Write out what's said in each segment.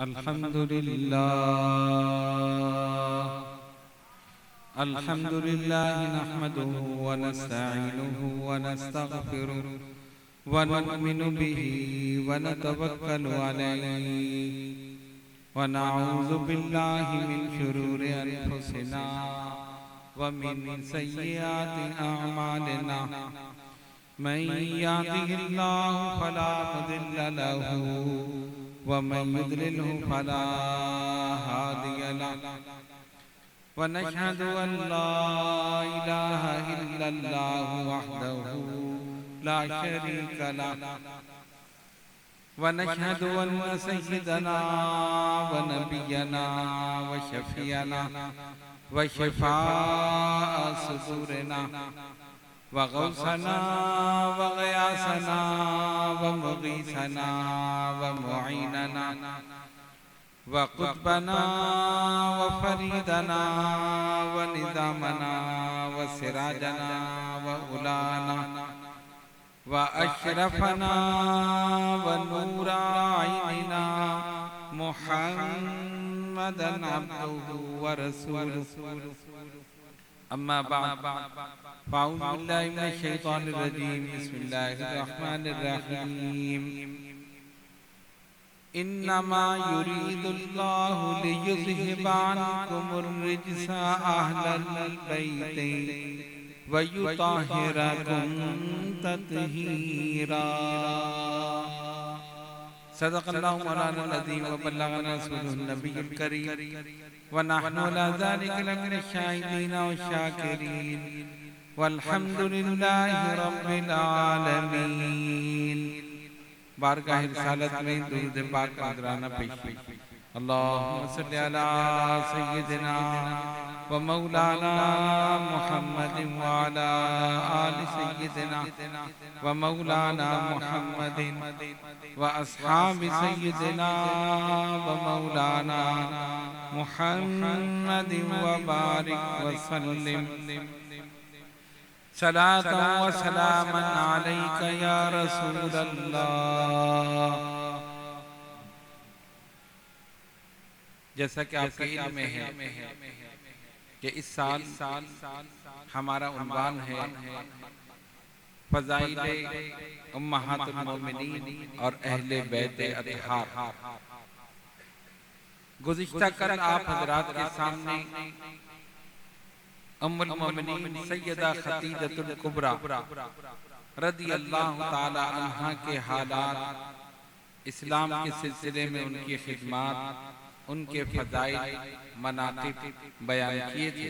अल्हम्दुलिल्लाह नहमदुहु व नस्तईनुहु व नस्तगफिरुहु व नु'मिनु बिही व नतवक्कलु अलैहि व नऊज़ु बिल्लाहि मिन शुरूरि अनफुसिना व मिन सय्यिआति अअमालिना मन यहदिहिल्लाहु फला मुदिल्ल लहु व मन युद्लिलहु फला हादिय लहु व नशहदु अन ला इलाहा इल्लल्लाहु वहदहु ला शरीक लहु व नशहदु अन्न सय्यदना व नबियना व शफीअना व शिफाअ सुदूरिना व गौसना व गयासना व मुगीसना व मुईनना व कुतबना व फरीदना व निज़ामना व सिराजना व उलाना व अशरफना व नूरा आइनिना मुहम्मदन अब्दुहु व रसूलुहु अम्मा बाद फ़अऊज़ु बिल्लाहि मिनश शैतानिर रजीम बिस्मिल्लाहिर रहमानिर रहीम इन्नमा युरीदुल्लाहु लियुज़हिबा अन्कुमुर रिज्सा अहलल बैति व युतहिरकुम तत्हीरा। सदक़ल्लाहु मौलाना अज़ीम व बल्लगना रसूलुहुन नबियुल करीम व नहनु अला ज़ालिका लमिनश शाहिदीन व शाकिरीन वल्हम्दुलिल्लाहि रब्बिल आलमीन। बारगाह रिसालत में दुरूद पाक का नज़राना पेश है। अल्लाहुम्मा सल्लि अला सय्यिदिना व मौलाना मुहम्मदिन व अला आलि सय्यिदिना व मौलाना मुहम्मदिन व अस्हाबि सय्यिदिना व मौलाना मुहम्मदिन व बारिक व सल्लिम सलातन व सलामन अलैका या रसूलल्लाह। जैसा कि आपके इल्म में है कि इस साल हमारा उन्वान है फ़ज़ाइल उम्महातुल मोमिनीन और अहले बैत अतहार। गुज़िश्ता कल आप हज़रात के सामने उम्मुल मोमिनीन सय्यदा खदीजतुल कुबरा रज़ियल्लाहु ताला अन्हा के हालात, इस्लाम के सिलसिले में उनकी खिदमत, उनके फ़ज़ाइल मनाक़िब बयान किए थे।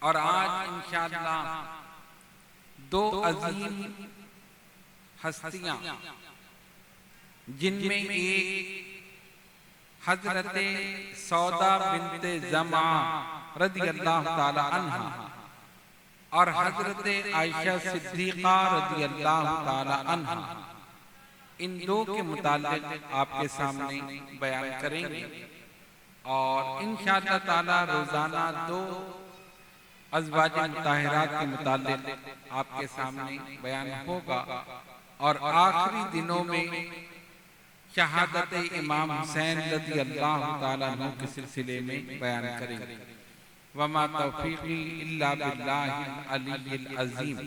और आज इंशाअल्लाह दो अज़ीम हस्तियां, जिनमें एक हज़रत सौदा बिन्ते ज़मा रज़ियल्लाहु ताला अन्हा और हज़रत आयशा सिद्दीक़ा रज़ियल्लाहु ताला अन्हा, इन दो के मुताल्लिक़ आपके सामने बयान करेंगे। और इंशाअल्लाह ताला रोज़ाना दो अज़वाज मुताहिरात के मुताल्लिक़ आपके सामने बयान होगा। और आखिरी दिनों में शहादत इमाम हुसैन रज़ियल्लाहु ताला अन्हु के सिलसिले में बयान करेंगे। वमा तौफ़ीक़ी इल्ला बिल्लाहिल अलिय्यिल अज़ीम।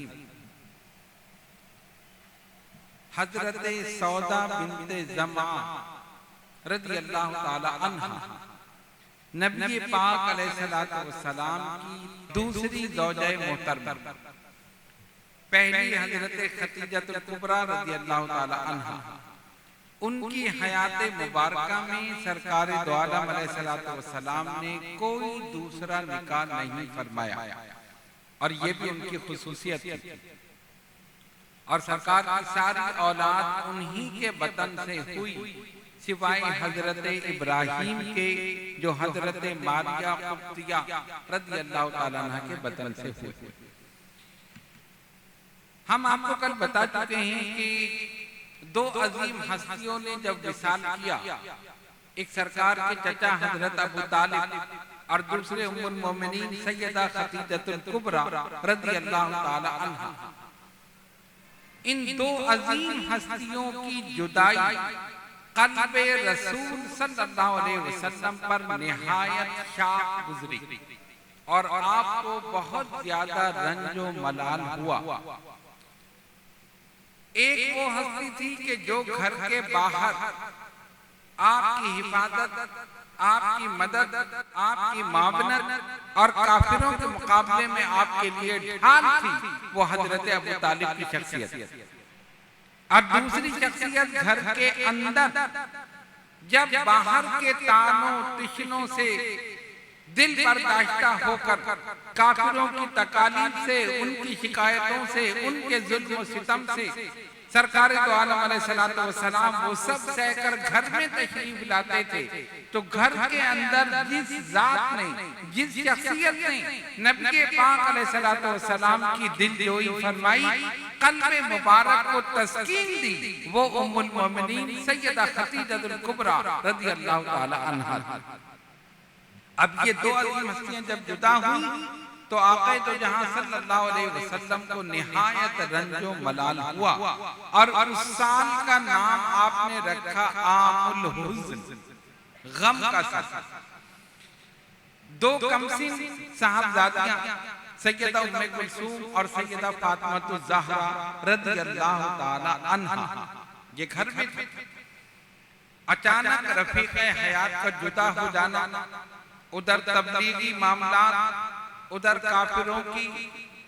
हज़रत सौदा बिन्ते ज़मा रज़ियल्लाहु ताला अन्हा नबी पाक अलैहिस्सलातु वस्सलाम की दूसरी ज़ौजा मोहतरमा, पहली हज़रत खदीजतुल कुबरा रज़ियल्लाहु ताला अन्हा, उनकी हयात मुबारका में सरकार दो आलम अलैहिस्सलातु वस्सलाम ने कोई दूसरा निकाह नहीं फरमाया। और ये भी उनकी खुसूसियत थी। और सरकार की सारी औलाद उन्हीं के बतन से हुई, सिवाय हजरत इब्राहीम के, जो हजरत मारिया कुब्तिया रज़ियल्लाहु ताला अन्हा के बतन से हुई। हम आपको कल बता चुके हैं कि दो अजीम हस्तियों ने जब विसाल किया, एक सरकार के चचा हजरत अबू तालिब और दूसरे उम्मुल मोमिनीन सैयदा खदीजतुल कुबरा रज़ियल्लाहु ताला अन्हा, इन दो अजीम हस्तियों की जुदाई क़ल्बे रसूल सल्लल्लाहु अलैहि वसल्लम पर निहायत शाख गुजरी और आपको बहुत ज्यादा रंजो मलाल हुआ। एक वो हस्ती थी कि जो घर के बाहर आपकी हिफाजत, आपकी मदद, आपकी मावनत और काफिरों के मुकाबले में आपके लिए ढाल थी, वो हजरत अबू तालिब की शख्सियत। और दूसरी शख्सियत घर के अंदर जब बाहर के तानों तिश्नों से दिल बर्दाश्ता होकर काफिरों की तकालीफ से, उनकी शिकायतों से, उनके जुल्म और सितम से सरकार दो आलम अलैहिस्सलातु वस्सलाम वो सब सहकर घर में तशरीफ लाते थे। तो घर के अंदर जिस जात ने, जिस शख्सियत ने नबी पाक अलैहिस्सलातु वस्सलाम की दिलजोई फरमाई, क़ल्बे मुबारक को तस्कीन दी, वो उम्मुल मोमिनीन सैयदा खदीजतुल कुबरा रज़ियल्लाहु ताला अन्हा। अब ये दो अज़ीम हस्तियां जब जुदा हुई तो आक़ा दो जहां सल्लल्लाहु अलैहि वसल्लम को निहायत रंजो मलाल हुआ और उस साल का नाम आपने रखा आमुल हुज़्न, गम का साल। दो कमसिन साहबजादियां सैयदा उम्मे कुलसूम और सैयदा फातिमा ज़हरा रज़ियल्लाहु ताला अन्हा ये घर में थे। अचानक रफीक़े हयात का जुदा हो जाना, उधर तबलीगी मामलात, उधर काफिरों की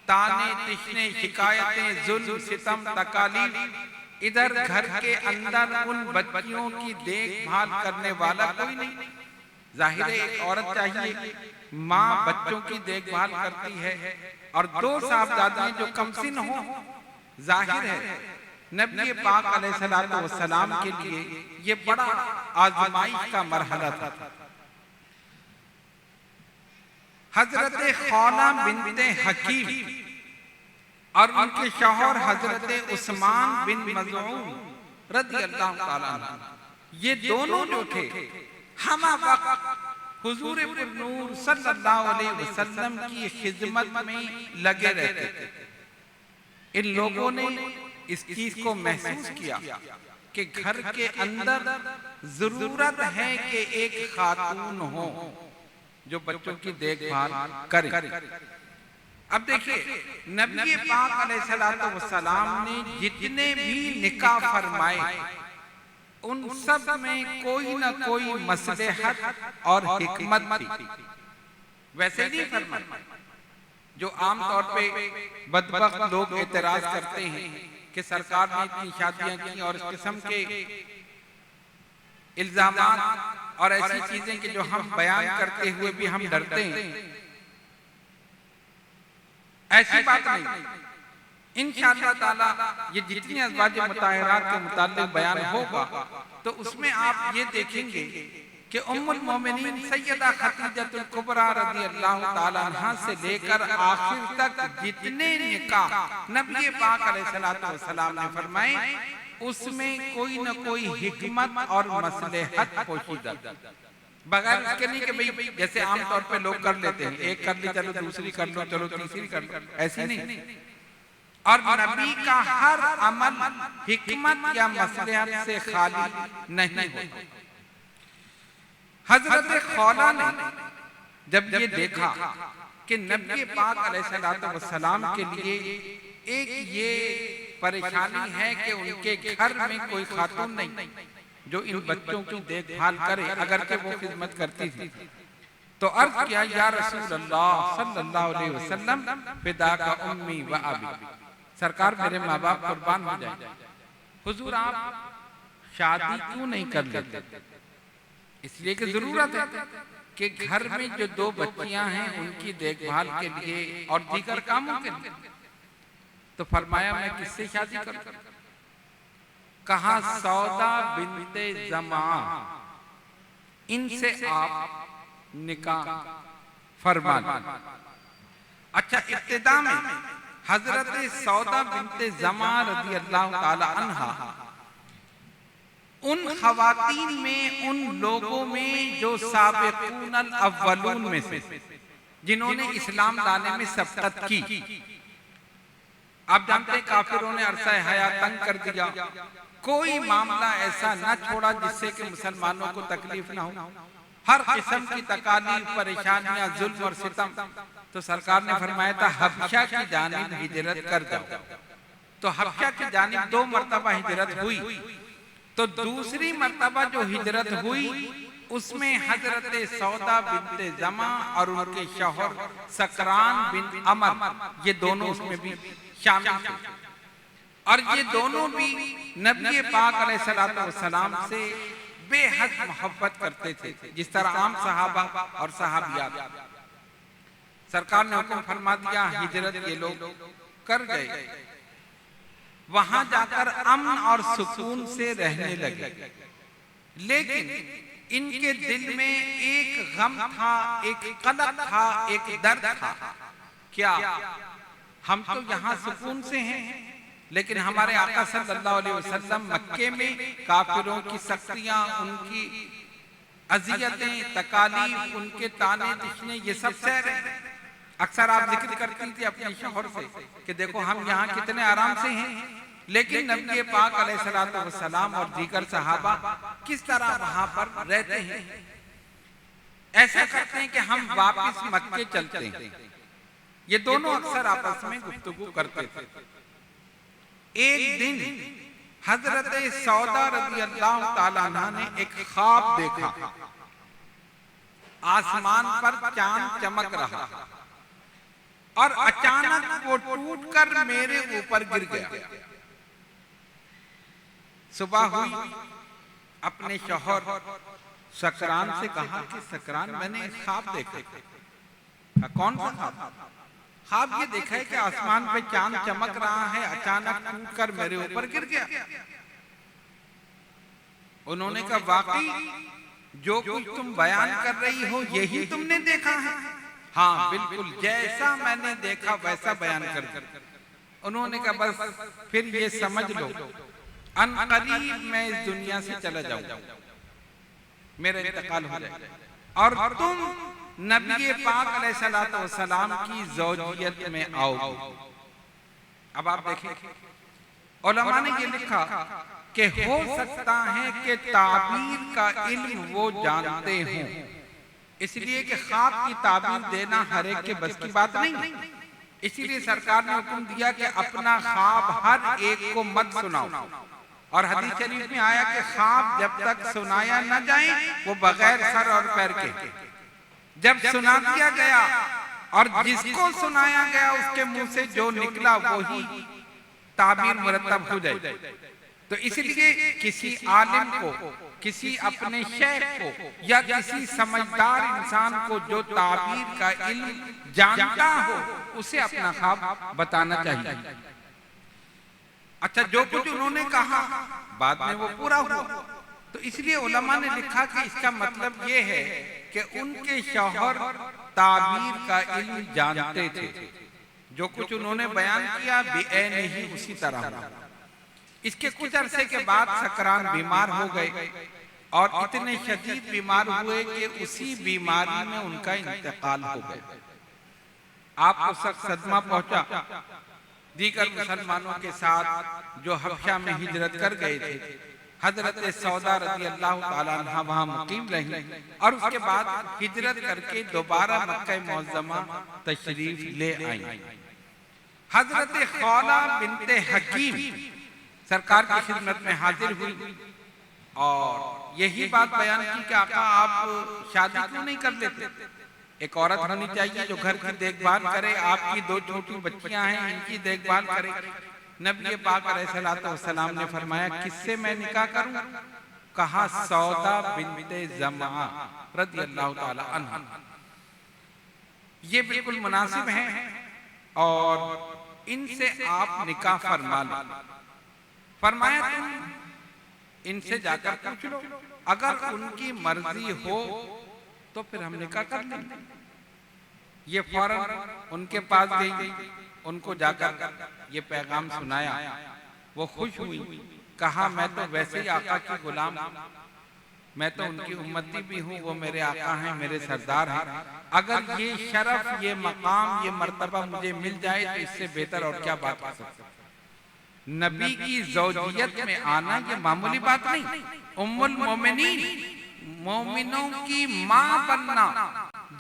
ताने तिश्ने, शिकायतें, जुल्म सितम, तकालीफ, इधर घर के अंदर उन बच्चियों की देखभाल करने वाला कोई नहीं। जाहिर है एक औरत चाहिए, माँ बच्चों की देखभाल करती है और दो साहबजादियां जो कमसिन हो। जाहिर है नबी पाक अलैहिस्सलातु वस्सलाम के लिए ये बड़ा आजमाइश का मरहला था। हजरत खौला बिनते हकीम और उनके शौहर हजरत उस्मान बिन मज़ऊन रज़ियल्लाहु ताला अन्हु, ये दोनों जो थे हम वक्त हुजूर नूर सल्लल्लाहु अलैहि वसल्लम की खिदमत में लगे रहते थे। इन लोगों ने इस चीज को महसूस किया कि घर के अंदर जरूरत है कि एक खातून हो जो बच्चों की देखभाल करे। अब देखिए नबी पाक अलैहिस्सलातु वस्सलाम ने जितने भी निकाह फरमाए उन सब में कोई ना कोई मसलहत और हिकमत थी। वैसे नहीं फरमाए जो आम तौर पे बदबख्त लोग एतराज करते हैं कि सरकार ने इतनी शादियां की और इस किस्म के इल्जामात और ऐसी चीजें कि जो हम बयान करते हुए भी हम डरते हैं। ऐसी बात नहीं। इंशाअल्लाह ताला ये जितनी अज़वाज मुताहरात के मुताल्लिक़ बयान होगा तो उसमें आप ये देखेंगे कि उम्मुल मोमिनीन सैयदा खदीजतुल कुबरा रज़ियल्लाहु ताला अन्हा से लेकर आखिर तक जितने निकाह नबी पाक अलैहिस्सलातु वस्सलाम ने फरमाए उसमें कोई न कोई हिकमत और मसलहत पोशीदा, बगैर इसके नहीं कि भाई जैसे आमतौर पे लोग कर लेते हैं, एक कर ली चलो दूसरी कर लो, चलो तीसरी कर लो, ऐसी नहीं। और नबी का हर अमल हिकमत या मसलहत से खाली नहीं होता। हजरत खौला ने जब ये देखा कि नबी पाक अलैहिस्सलातु वस्सलाम के लिए एक ये परेशानी है कि उनके घर में कोई खातून नहीं जो इन बच्चों की देखभाल करे, अगर के वो खिदमत करती थी, तो अर्ज किया या रसूल अल्लाह सल्लल्लाहु अलैहि वसल्लम फिदा का उम्मी व अबी, सरकार मेरे माँ बाप कुर्बान हो जाए, हुजूर आप शादी क्यों नहीं कर लेते? इसलिए कि जरूरत है कि घर में जो दो बच्चियां हैं उनकी देखभाल के लिए और दीगर कामों के लिए। तो फरमाया मैं किससे शादी करूं? कहा सौदा बिनते जमा, इनसे आप निकाह फरमा। अच्छा, इब्तिदा में हजरत सौदा बिनते जमा रज़ियल्लाहु ताला अन्हा उन खवातीन में, उन लोगों में जो साबिक़ूनल अव्वलून में से, जिन्होंने इस्लाम लाने में सबकत की। आप जानते हैं काफिरों ने अरसा हयात तंग कर दिया, कोई मामला ऐसा न छोड़ा जिससे कि मुसलमानों को तकलीफ ना हो। हर किस्म की तकालीफ, परेशानियां, जुल्म और सितम। तो सरकार ने फरमाया था हबशा की जानिब हिजरत कर जाओ। तो हबशा की जानिब 2 मरतबा हिजरत हुई। तो दूसरी मरतबा जो हिजरत हुई उसमें हजरत सौदा बिनते जमा और उनके शौहर सकरान बिन अमर, ये दोनों उसमें भी शामिल थे। और ये दोनों भी नबी पाक अलैहिस्सलातु वस्सलाम से बेहद मोहब्बत करते थे, जिस तरह आम सहाबा और सहाबियात। सरकार ने हुक्म फरमा दिया, हिजरत ये लोग कर गए, वहां जाकर अमन और सुकून से रहने लगे। लेकिन इनके दिल में एक गम था, एक कलक था, एक दर्द था। क्या हम तो यहाँ सुकून से हैं, लेकिन हमारे आका सल्लल्लाहु अलैहि वसल्लम मक्के में काफिरों की सख्तियां, उनकी अजियतें, तकालीफ, उनके ताने तिश्ने, ये सब सह रहे। अक्सर आप जिक्र करती थी अपने शौहर से कि देखो हम यहाँ कितने आराम से हैं, लेकिन नबी पाक अलैहिस्सलातु वस्सलाम और दीगर सहाबा किस तरह वहां पर रहते हैं। ऐसा करते हैं कि हम वापस मक्के चलते हैं। ये दोनों अक्सर आपस में गुफ्तगू करते थे। एक दिन हजरत सौदा रज़ी अल्लाह ताला अन्हा ने एक ख्वाब देखा। आसमान पर चांद चमक रहा और अचानक वो टूटकर मेरे ऊपर गिर गया। सुबह हुई, अपने शौहर सकरान से कहा कि सकरान मैंने एक ख्वाब देखा। कौन सा ख्वाब? ख्वाब ये देखा है कि आसमान पे चांद चमक रहा है, अचानक टूटकर मेरे ऊपर गिर गया। उन्होंने कहा वाकई जो कुछ तुम बयान कर रही हो यही तुमने देखा है? हाँ बिल्कुल, जैसा मैंने देखा वैसा बयान कर। उन्होंने कहा बस फिर ये समझ लो अनकरीब मैं इस दुनिया से चला जाऊंगा, मेरा इंतकाल हो जाएगा और तुम नबी पाक अलैहिस्सलातु वस्सलाम की ज़ौजियत में आओगे। अब आप देखिए, उलमा ने ये लिखा कि हो सकता है कि ताबीर का इल्म वो जानते हों, इसलिए कि ख्वाब की ताबीर देना हर एक के बस की बात नहीं। इसीलिए सरकार ने हुक्म दिया कि अपना ख्वाब हर एक को मत सुनाओ। और हदीस शरीफ में आया कि ख्वाब जब तक सुनाया न जाए वो बगैर सर और पैर के, जब सुना दिया गया और जिसको सुनाया गया उसके मुंह से जो निकला वही ताबीर मुरत्तब हो जाए। तो इसलिए किसी आलिम को, किसी अपने शेख को या किसी समझदार इंसान को जो ताबीर का इल्म जानता हो उसे अपना ख्वाब बताना चाहिए। अच्छा, जो कुछ उन्होंने कहा बाद में वो पूरा हुआ। तो इसलिए उलमा ने लिखा कि इसका मतलब ये है कि उनके शौहर ताबीर का इल्म जानते थे। जो कुछ उन्होंने बयान किया बेऐन ही उसी तरह हुआ। इसके कुछ अरसे के बाद सकरान बीमार हो गए और इतने शदीद बीमार हुए कि उसी बीमारी में उनका इंतकाल हो गया। आपको सख्त सदमा पहुंचा। दीगर मुसलमानों के साथ जो हबशा में हिजरत कर गए थे, हजरत सौदा रज़ी अल्लाह ताला अन्हा वहां मुकीम रही और उसके बाद हिजरत करके दोबारा मक्का मुअज़्ज़मा तशरीफ ले आई। हजरत खौला बिनते हकीम सरकार की खिदमत में हाजिर हुई और यही बात बयान की कि आका आप शादी क्यों नहीं कर लेते? एक औरत होनी चाहिए जो घर की देखभाल करे, आपकी 2 छोटी बच्चियां हैं इनकी देखभाल करे। नबी पाक अलैहिस्सलातु वस्सलाम ने फरमाया किससे मैं निकाह करूं? कहा सौदा बिनते जमा रज़ी अल्लाह ताला अन्हा। ये बिल्कुल मुनासिब है और इनसे आप निकाह फरमा लो। फरमाया तुम इनसे जाकर पूछ लो, अगर उनकी मर्जी हो तो फिर हम निकाह कर लेंगे। ये फौरन उनके पास गई, उनको जाकर ये पैगाम सुनाया। वो खुश हुई, कहा मैं तो वैसे ही आका की गुलाम हूं, मैं तो उनकी उम्मती भी हूँ, वो मेरे आका हैं, मेरे सरदार हैं। अगर ये शरफ, ये मकाम, ये मर्तबा मुझे मिल जाए तो इससे बेहतर और क्या बात कर सकते। नबी की ज़ौजियत में आना ये मामूली बात नहीं। उम्मुल मोमिनीन, मोमिनों की माँ बनना,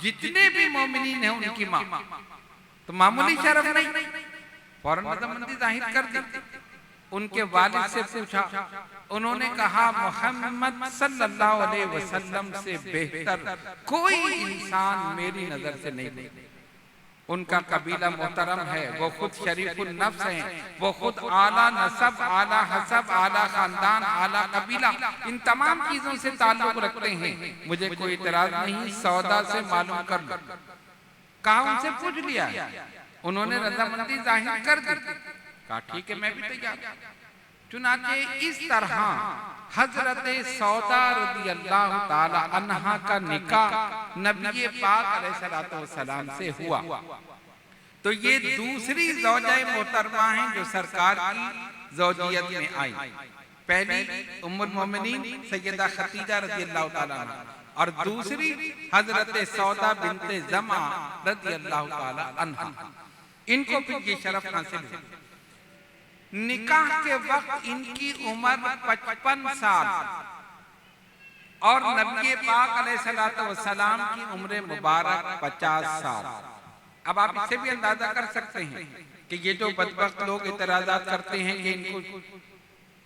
जितने भी मोमिनीन हैं उनकी माँ, तो मामूली शर्फ नहीं। फौरन रजामंदी जाहिर कर दी। उनके वालिद से पूछा, उन्होंने कहा मोहम्मद सल्लल्लाहु अलैहि वसल्लम से बेहतर कोई इंसान मेरी नजर से नहीं। उनका कबीला मोहतरम है, वो खुद शरीफुल नफ्स हैं, वो खुद आला नसब, आला हसब, आला खानदान, आला कबीला, इन तमाम चीजों से ताल्लुक रखते हैं। मुझे कोई इतराज नहीं, सौदा से मालूम कर लो। कहा उनसे पूछ लिया, उन्होंने रजामंदी जाहिर कर दी। कहा ठीक है, मैं भी तैयार। चुनाचे इस तरह हजरत सौदा रज़ियल्लाहु ताला अन्हा का निकाह नबी पाक अलैहिस्सलातु वस्सलाम से हुआ। तो ये दूसरी ज़ौजाए मोहतरमा हैं जो सरकार की ज़ौजियत में आई। पहली उम्मुल मोमिनीन सैयदा खदीजा रज़ियल्लाहु ताला अन्हा, और दूसरी हजरत सौदा बिन्ते ज़मा रज़ियल्लाहु ताला अन्हा। इनको फिर ये शरफ हासिल हुआ। निकाह के वक्त इनकी उम्र 55 साल और नबी पाक अलैहिस्सलातु वस्सलाम की उम्र मुबारक 50 साल। अब आप इससे भी अंदाजा कर सकते हैं कि ये जो बदबख्त लोग इतराज़ात करते हैं कि इनको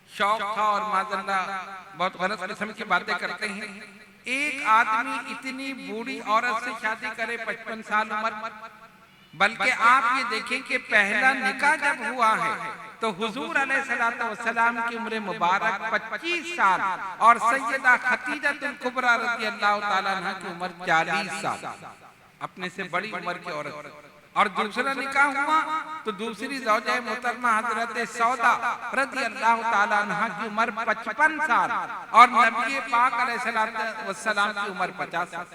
शौक था और माज़अल्लाह बहुत गलत किस्म की बातें करते हैं। एक आदमी इतनी बूढ़ी औरत से शादी करे 55 साल उम्र, बल्कि आप ये देखें कि पहला निकाह जब हुआ है तो हुजूर अलैहिस्सलातु वस्सलाम की उम्र मुबारक 25 साल और सैयदा खदीजतुल कुबरा रज़ियल्लाहु ताला अन्हा की उम्र 40 साल, अपने से बड़ी उम्र की औरत। और दूसरा निकाह हुआ तो दूसरी ज़ौजाए मोहतरमा हजरत सौदा रज़ियल्लाहु ताला अन्हा की उम्र 55 साल और नबी पाक अलैहिस्सलातु वस्सलाम की उम्र 50 साल।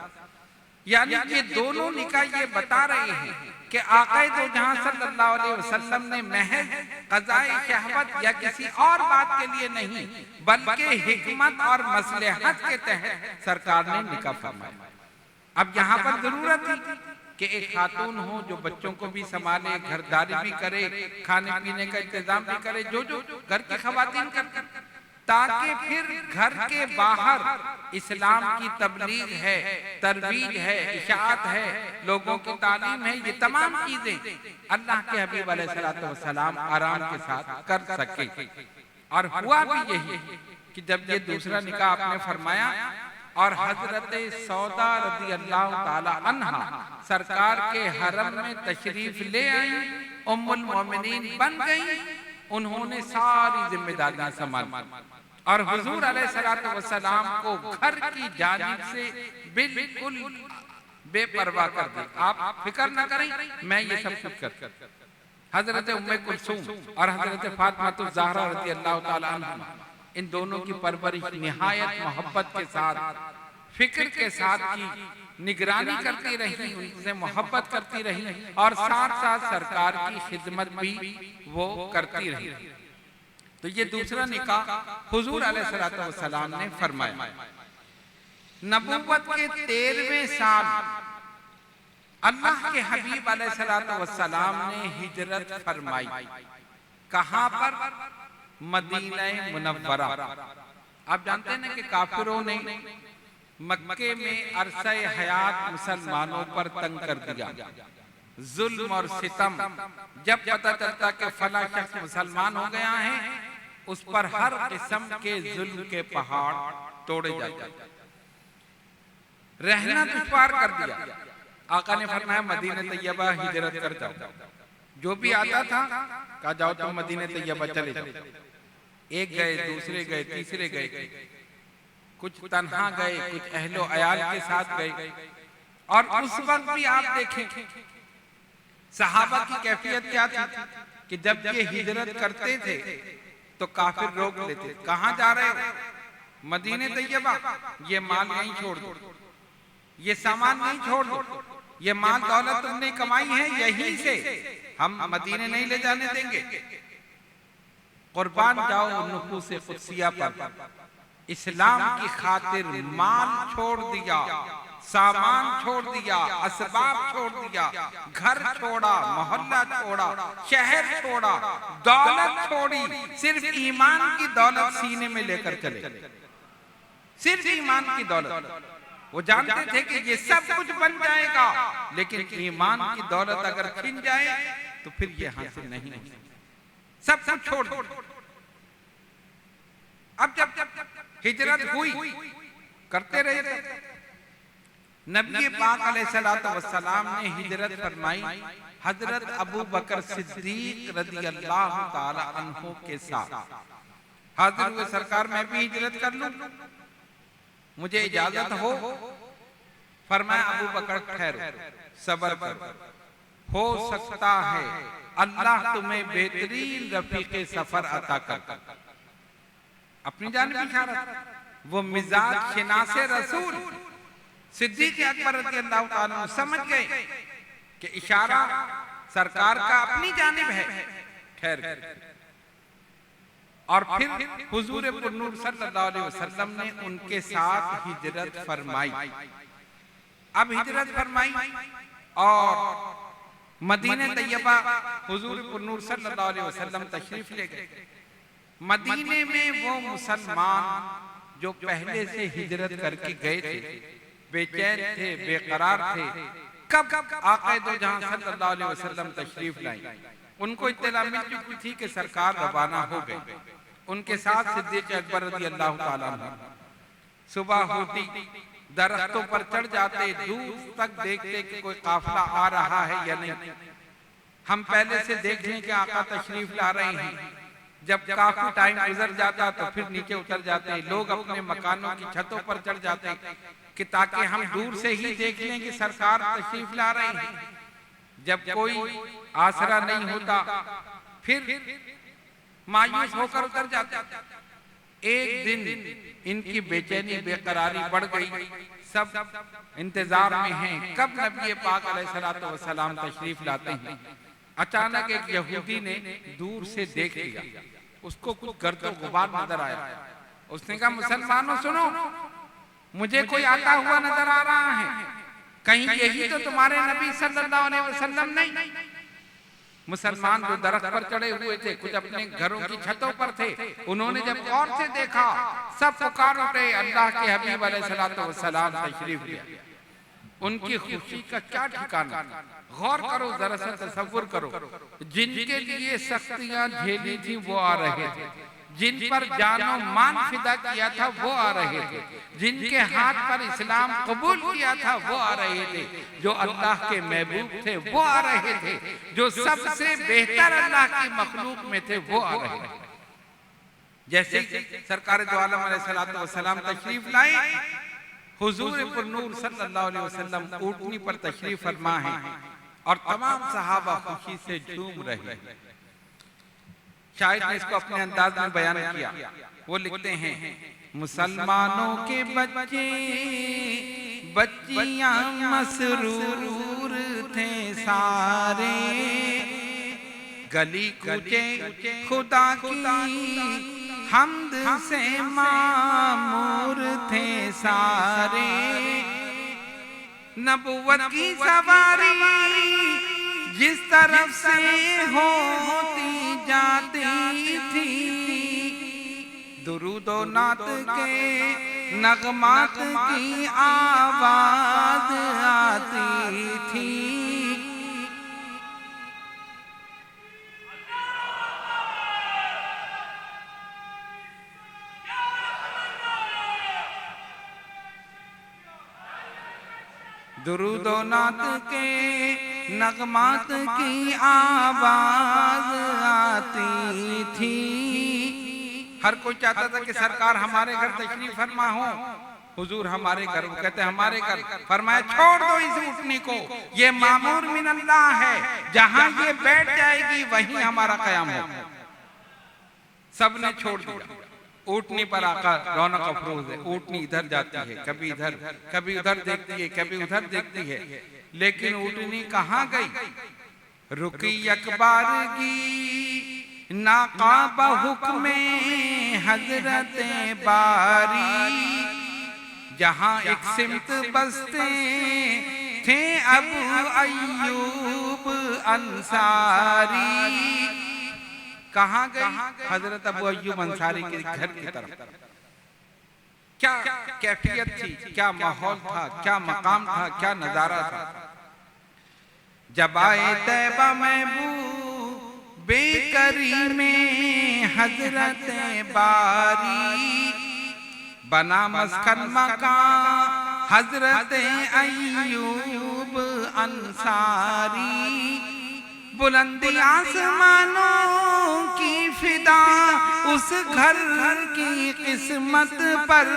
यानी कि दोनों निकाह ये बता रहे हैं कि आक़ाए दो जहां सल्लल्लाहु अलैहि वसल्लम ने महज क़ज़ाए शहवत या किसी और बात के लिए नहीं, बल्कि हिकमत और मसलहत के तहत सरकार ने निकाह फरमाया। अब यहाँ पर जरूरत थी कि एक खातून हो जो बच्चों को भी संभाले, घरदारी भी करे, खाने पीने का इंतजाम भी करे, जो जो घर की खवातीन करती, ताकि फिर घर के बाहर इस्लाम की तबलीग है, तरबीज है, इशाअत है, लोगों की तालीम है, ये तमाम चीजें अल्लाह के हबीब अलैहिस्सलातु वस्सलाम आराम के साथ कर सके। और हुआ भी यही कि जब ये दूसरा निकाह आपने फरमाया और हजरत सौदा रज़ियल्लाहु ताला अन्हा सरकार के हरम में तशरीफ ले आई, उम्मुल मोमिनीन बन गई। उन्होंने सारी जिम्मेदारियां संभाली और हुजूर अलैहिस्सलातु वस्सलाम को घर की जानिब से बिल्कुल बेपरवाह कर दी। आप फिक्र न करें, मैं ये सब कुछ कर। हजरत उम्मे कुलसूम और हजरत फातिमा ज़हरा रज़ियल्लाहु ताला अन्हा, इन दोनों की परवरिश निहायत मोहब्बत के साथ, फिक्र के साथ की, निगरानी करती रही, उनसे मोहब्बत करती रही और साथ साथ सरकार की खिदमत भी वो करती रही। तो ये दूसरा निकाह हुजूर अलैहिस्सलातु वस्सलाम ने फरमाया। नबुव्वत के 13वें साल अल्लाह के हबीब अलैहिस्सलातु वस्सलाम ने हिजरत फरमाई। कहां पर? Medina Munawwara. आप जानते हैं ना कि काफिरों ने मक्के में अरसा हयात मुसलमानों पर तंग कर दिया, जुल्म और सितम। जब पता चलता कि फला शख्स मुसलमान हो गया है, उस पर हर किस्म के जुल्म के पहाड़ तोड़े जाते, रहना दुश्वार कर दिया। आका ने फरमाया मदीना तैयबा हिजरत कर जाओ। जो भी आता था कहा जाओ तुम मदीना तैयबा चले जाओ। एक गए, दूसरे गए, तीसरे गए, कुछ तन्हा गए, कुछ अहलो अयाल के साथ गए। और उस वक्त भी आप देखें सहाबा की कैफियत क्या थी कि जब ये हिजरत करते थे तो काफिर रोक लेते, कहां जा रहे हो? मदीने तैयबा। ये माल नहीं छोड़ दो, ये सामान नहीं छोड़ दो, ये माल दौलत तुमने कमाई है, यहीं से हम मदीने नहीं ले जाने देंगे। कुर्बान जाओ नुफूस खुदसिया पर। इस्लाम की खातिर माल छोड़ दिया, सामान छोड़ दिया, असबाब छोड़ दिया, घर छोड़ा, मोहल्ला छोड़ा, शहर छोड़ा, दौलत छोड़ी, सिर्फ ईमान की दौलत सीने में लेकर चले, सिर्फ ईमान की दौलत। वो जानते थे कि ये सब कुछ बन जाएगा, लेकिन ईमान की दौलत अगर छिन जाए तो फिर ये हासिल नहीं हो सकती। सब कुछ छोड़ दो। अब जब हिजरत हुई, करते रहे, नबी पाक अलैहिस्सलातु वस्सलाम ने हिजरत फरमाई हजरत अबू बकर सिद्दीक रज़ी अल्लाह ताला अन्हु के साथ। हाजिर हुए, सरकार मैं भी हिजरत कर लूं, मुझे इजाजत हो? फरमाया अबू बकर ठहरो, सब्र करो, हो सकता है अल्लाह तुम्हें बेहतरीन रफीके सफर अता कर। अपनी जानिब इशारा, वो मिजाज शिनासे रसूल सिद्दीक अकबर रज़ी अल्लाह ताला समझ गए कि इशारा सरकार का अपनी जानिब है, ठहर। और फिर हुजूर पुरनूर सल्लल्लाहु अलैहि वसल्लम ने उनके साथ हिजरत फरमाई। अब हिजरत फरमाई और मदीने तैयबा हुजूर पुरनूर सल्लल्लाहु अलैहि वसल्लम तशरीफ ले गए। मदीने में वो मुसलमान जो पहले से हिजरत करके गए थे, बेचैन थे, बेकरार थे, कब आक़ा दो जहां सल्लल्लाहु अलैहि वसल्लम तशरीफ लाए। उनको इत्तला मिल चुकी थी कि सरकार रवाना हो गए। उनके साथ सिद्दीक अकबर रज़ी अल्लाह ताला अन्हु सुबह होती दरख्तों पर चढ़ जाते, दूर तक देखते कि कोई काफिला आ रहा है या नहीं। हम पहले से देख लें कि आका तशरीफ ला रहे हैं। जब काफी टाइम गुजर जाता तो फिर नीचे उतर जाते, लोग अपने मकानों की छतों पर चढ़ जाते कि ताकि हम दूर से ही देख लें कि सरकार तशरीफ ला रहे हैं। जब कोई आसरा नहीं होता फिर मायूस होकर उतर जाते। एक दिन इनकी बेचैनी बेकरारी बढ़ गई, सब इंतजार में हैं कब नबी पाक अलैहिस्सलातु वस्सलाम तशरीफ लाते हैं। अचानक एक यहूदी ने दूर से देख लिया, उसको कुछ गर्द गुबार नजर आया। उसने कहा मुसलमानों सुनो, मुझे कोई आता हुआ नजर आ रहा है, कहीं यही तो तुम्हारे नबी सल्लल्लाहु अलैहि वसल्लम नहीं? मुसलमान जो दरख्त पर चढ़े हुए थे, कुछ अपने घरों की छतों पर थे, उन्होंने जब गौर से देखा सब पुकार उठे अल्लाह के हबीब अलैहिस्सलातु वस्सलाम तशरीफ लिया। उनकी खुशी का क्या ठिकाना। गौर करो, जरा सा तसव्वुर करो, जिनके लिए सख्तियां झेली थी वो आ रहे थे, जिन पर जानो मान फिदा किया था वो आ रहे थे, जिनके हाथ पर इस्लाम कबूल किया था वो आ रहे थे, जो अल्लाह के महबूब थे वो आ रहे थे, जो सबसे बेहतर अल्लाह की मखलूक में थे वो आ रहे थे। जैसे सरकार दो आलम अलैहिस्सलातु वस्सलाम तशरीफ लाए, हुजूर पुरनूर सल्लल्लाहु अलैहि वसल्लम ऊँटनी पर तशरीफ फरमा है और तमाम सहाबा खुशी से झूम रहे। शायद ने इसको अपने अंदाज में बयान किया। वो लिखते हैं मुसलमानों के बच्चे बच्चियां मसरूर थे सारे, गली कूचे खुदा की हम्द से मामूर थे सारे। नबुव्वत की सवारी जिस तरफ से होती जाती थी, दुरूदो नात के नगमात की आवाज आती थी। दुरूदो नात के नगमात की आवाज आती थी। हर कोई चाहता था कि सरकार हमारे घर तशरीफ फरमा हो। हुजूर हमारे घर, वो कहते हमारे घर। फरमाया छोड़ दो इस ऊँटनी को, ये मामूर मिन अल्लाह है, जहां ये बैठ जाएगी वहीं हमारा कयाम हो। सबने छोड़ दिया। ऊँटनी पर आकर रौनक अफरोज है, ऊँटनी इधर जाती है, कभी इधर कभी उधर देखती है, कभी उधर देखती है, लेकिन ऊँटनी कहाँ गई? रुकी अकबर की नाका हुक्मे हजरत बारी, जहां एक सिमत बसते थे अबू अय्यूब अंसारी। कहां गए? हजरत अबू अय्यूब अंसारी के घर की तरफ। क्या कैफियत थी, क्या माहौल था, क्या मकाम था, क्या नजारा था। जब आए तैबा महबूब बेकरी में हजरत बारी, बना मस्कन मकान हजरत अय्यूब अंसारी। बुलंदी आसमानों की फिदा उस घर की किस्मत पर,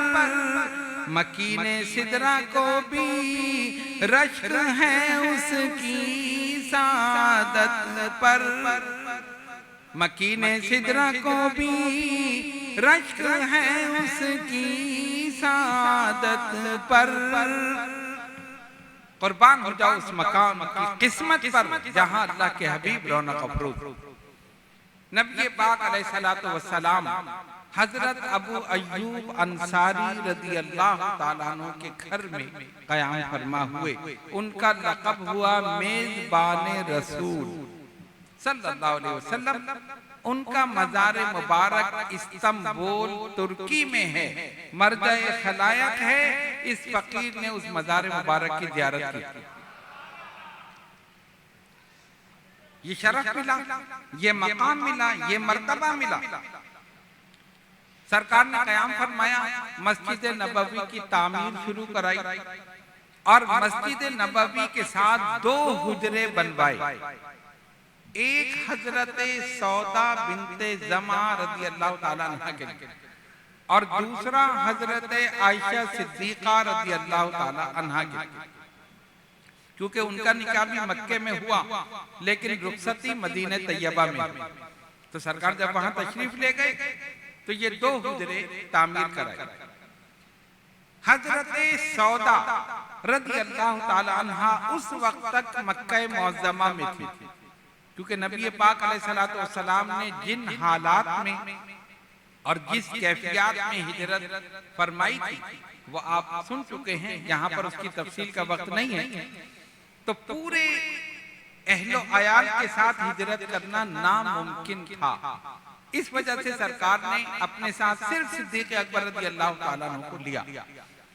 मकीने सिदरा को भी रश्क है उसकी सादत पर। मकीने सिदरा को भी रश्क है उसकी सादत पर। कुर्बान हो जाओ उस मकाम की किस्मत पर जहां अल्लाह के हबीब रौनक अफरोज। नबी पाक अलैहिस्सलातु वस्सलाम हजरत अबू अय्यूब अंसारी रदी अल्लाह ताला अन्हु के घर में क़याम फरमा हुए। उनका लक़ब हुआ मेज़बान रसूल सल्लल्लाहु अलैहि वसल्लम। उनका मज़ार मुबारक इस्तांबुल तुर्की में है, मरज़ए खलायक है। इस फकीर ने उस मज़ार मुबारक की ज़ियारत की। ये शरफ मिला, ये मकाम मिला, ये मर्तबा मिला। सरकार ने क़याम फरमाया, मस्जिद नबवी की तामीर शुरू कराई और मस्जिद नबवी के साथ 2 हुजरे बनवाए। एक हजरत सौदा बिनते ज़मा रज़ी अल्लाह ताला अन्हा के लिए और दूसरा हजरत आयशा सिद्दीक़ा रज़ी अल्लाह ताला अन्हा के लिए। क्योंकि उनका निकाह भी मक्के में हुआ लेकिन रुखसती मदीने तैयबा में। तो सरकार जब वहां तशरीफ ले गए तो ये 2 हुजरे तामीर कराए। हजरत सौदा रज़ी अल्लाह ताला अन्हा उस वक्त तक मक्का मुअज़्ज़मा में थी, क्योंकि नबी पाक अलैहिस्सलातु वस्सलाम ने जिन हालात में और जिस कैफियत में हिजरत फरमाई थी वो आप सुन चुके हैं, यहाँ पर उसकी तफसील का वक्त नहीं है। तो पूरे अहलो अयाल के साथ हिजरत करना नामुमकिन था। इस वजह से सरकार ने अपने साथ सिर्फ सिद्दीक़ अकबर रज़ी अल्लाह ताला अन्हु को लिया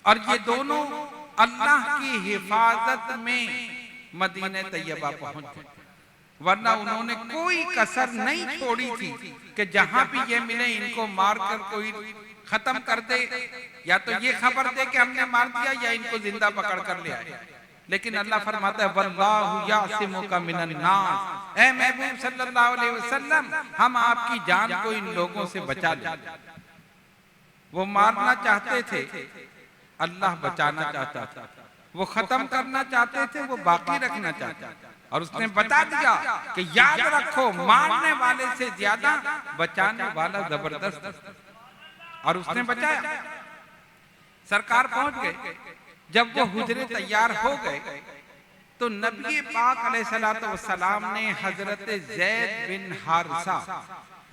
और ये दोनों अल्लाह की हिफाजत में मदीने तैयबा पहुंच गए। वरना उन्होंने कोई कसर नहीं छोड़ी थी कि जहां भी ये मिले इनको मारकर कोई खत्म कर दे, या तो ये खबर दे कि हमने मार दिया या इनको जिंदा पकड़ कर ले आए। लेकिन अल्लाह फरमाता है वल्लाहु यासिमुका मिनन नास, ऐ महबूब सल्लल्लाहु अलैहि वसल्लम हम आपकी जान को इन लोगों से बचा ले। वो मारना चाहते थे, अल्लाह बचाना चाहता था। वो खत्म करना चाहते थे, वो बाकी रखना चाहता था। और उसने बता दिया कि याद रखो मारने वाले से ज्यादा बचाने वाला जबरदस्त, और उसने बचाया। सरकार पहुंच गए। जब वो हुजरे तैयार हो गए तो नबी पाक अलैहिस्सलातु वस्सलाम ने हजरत ज़ैद बिन हारिसा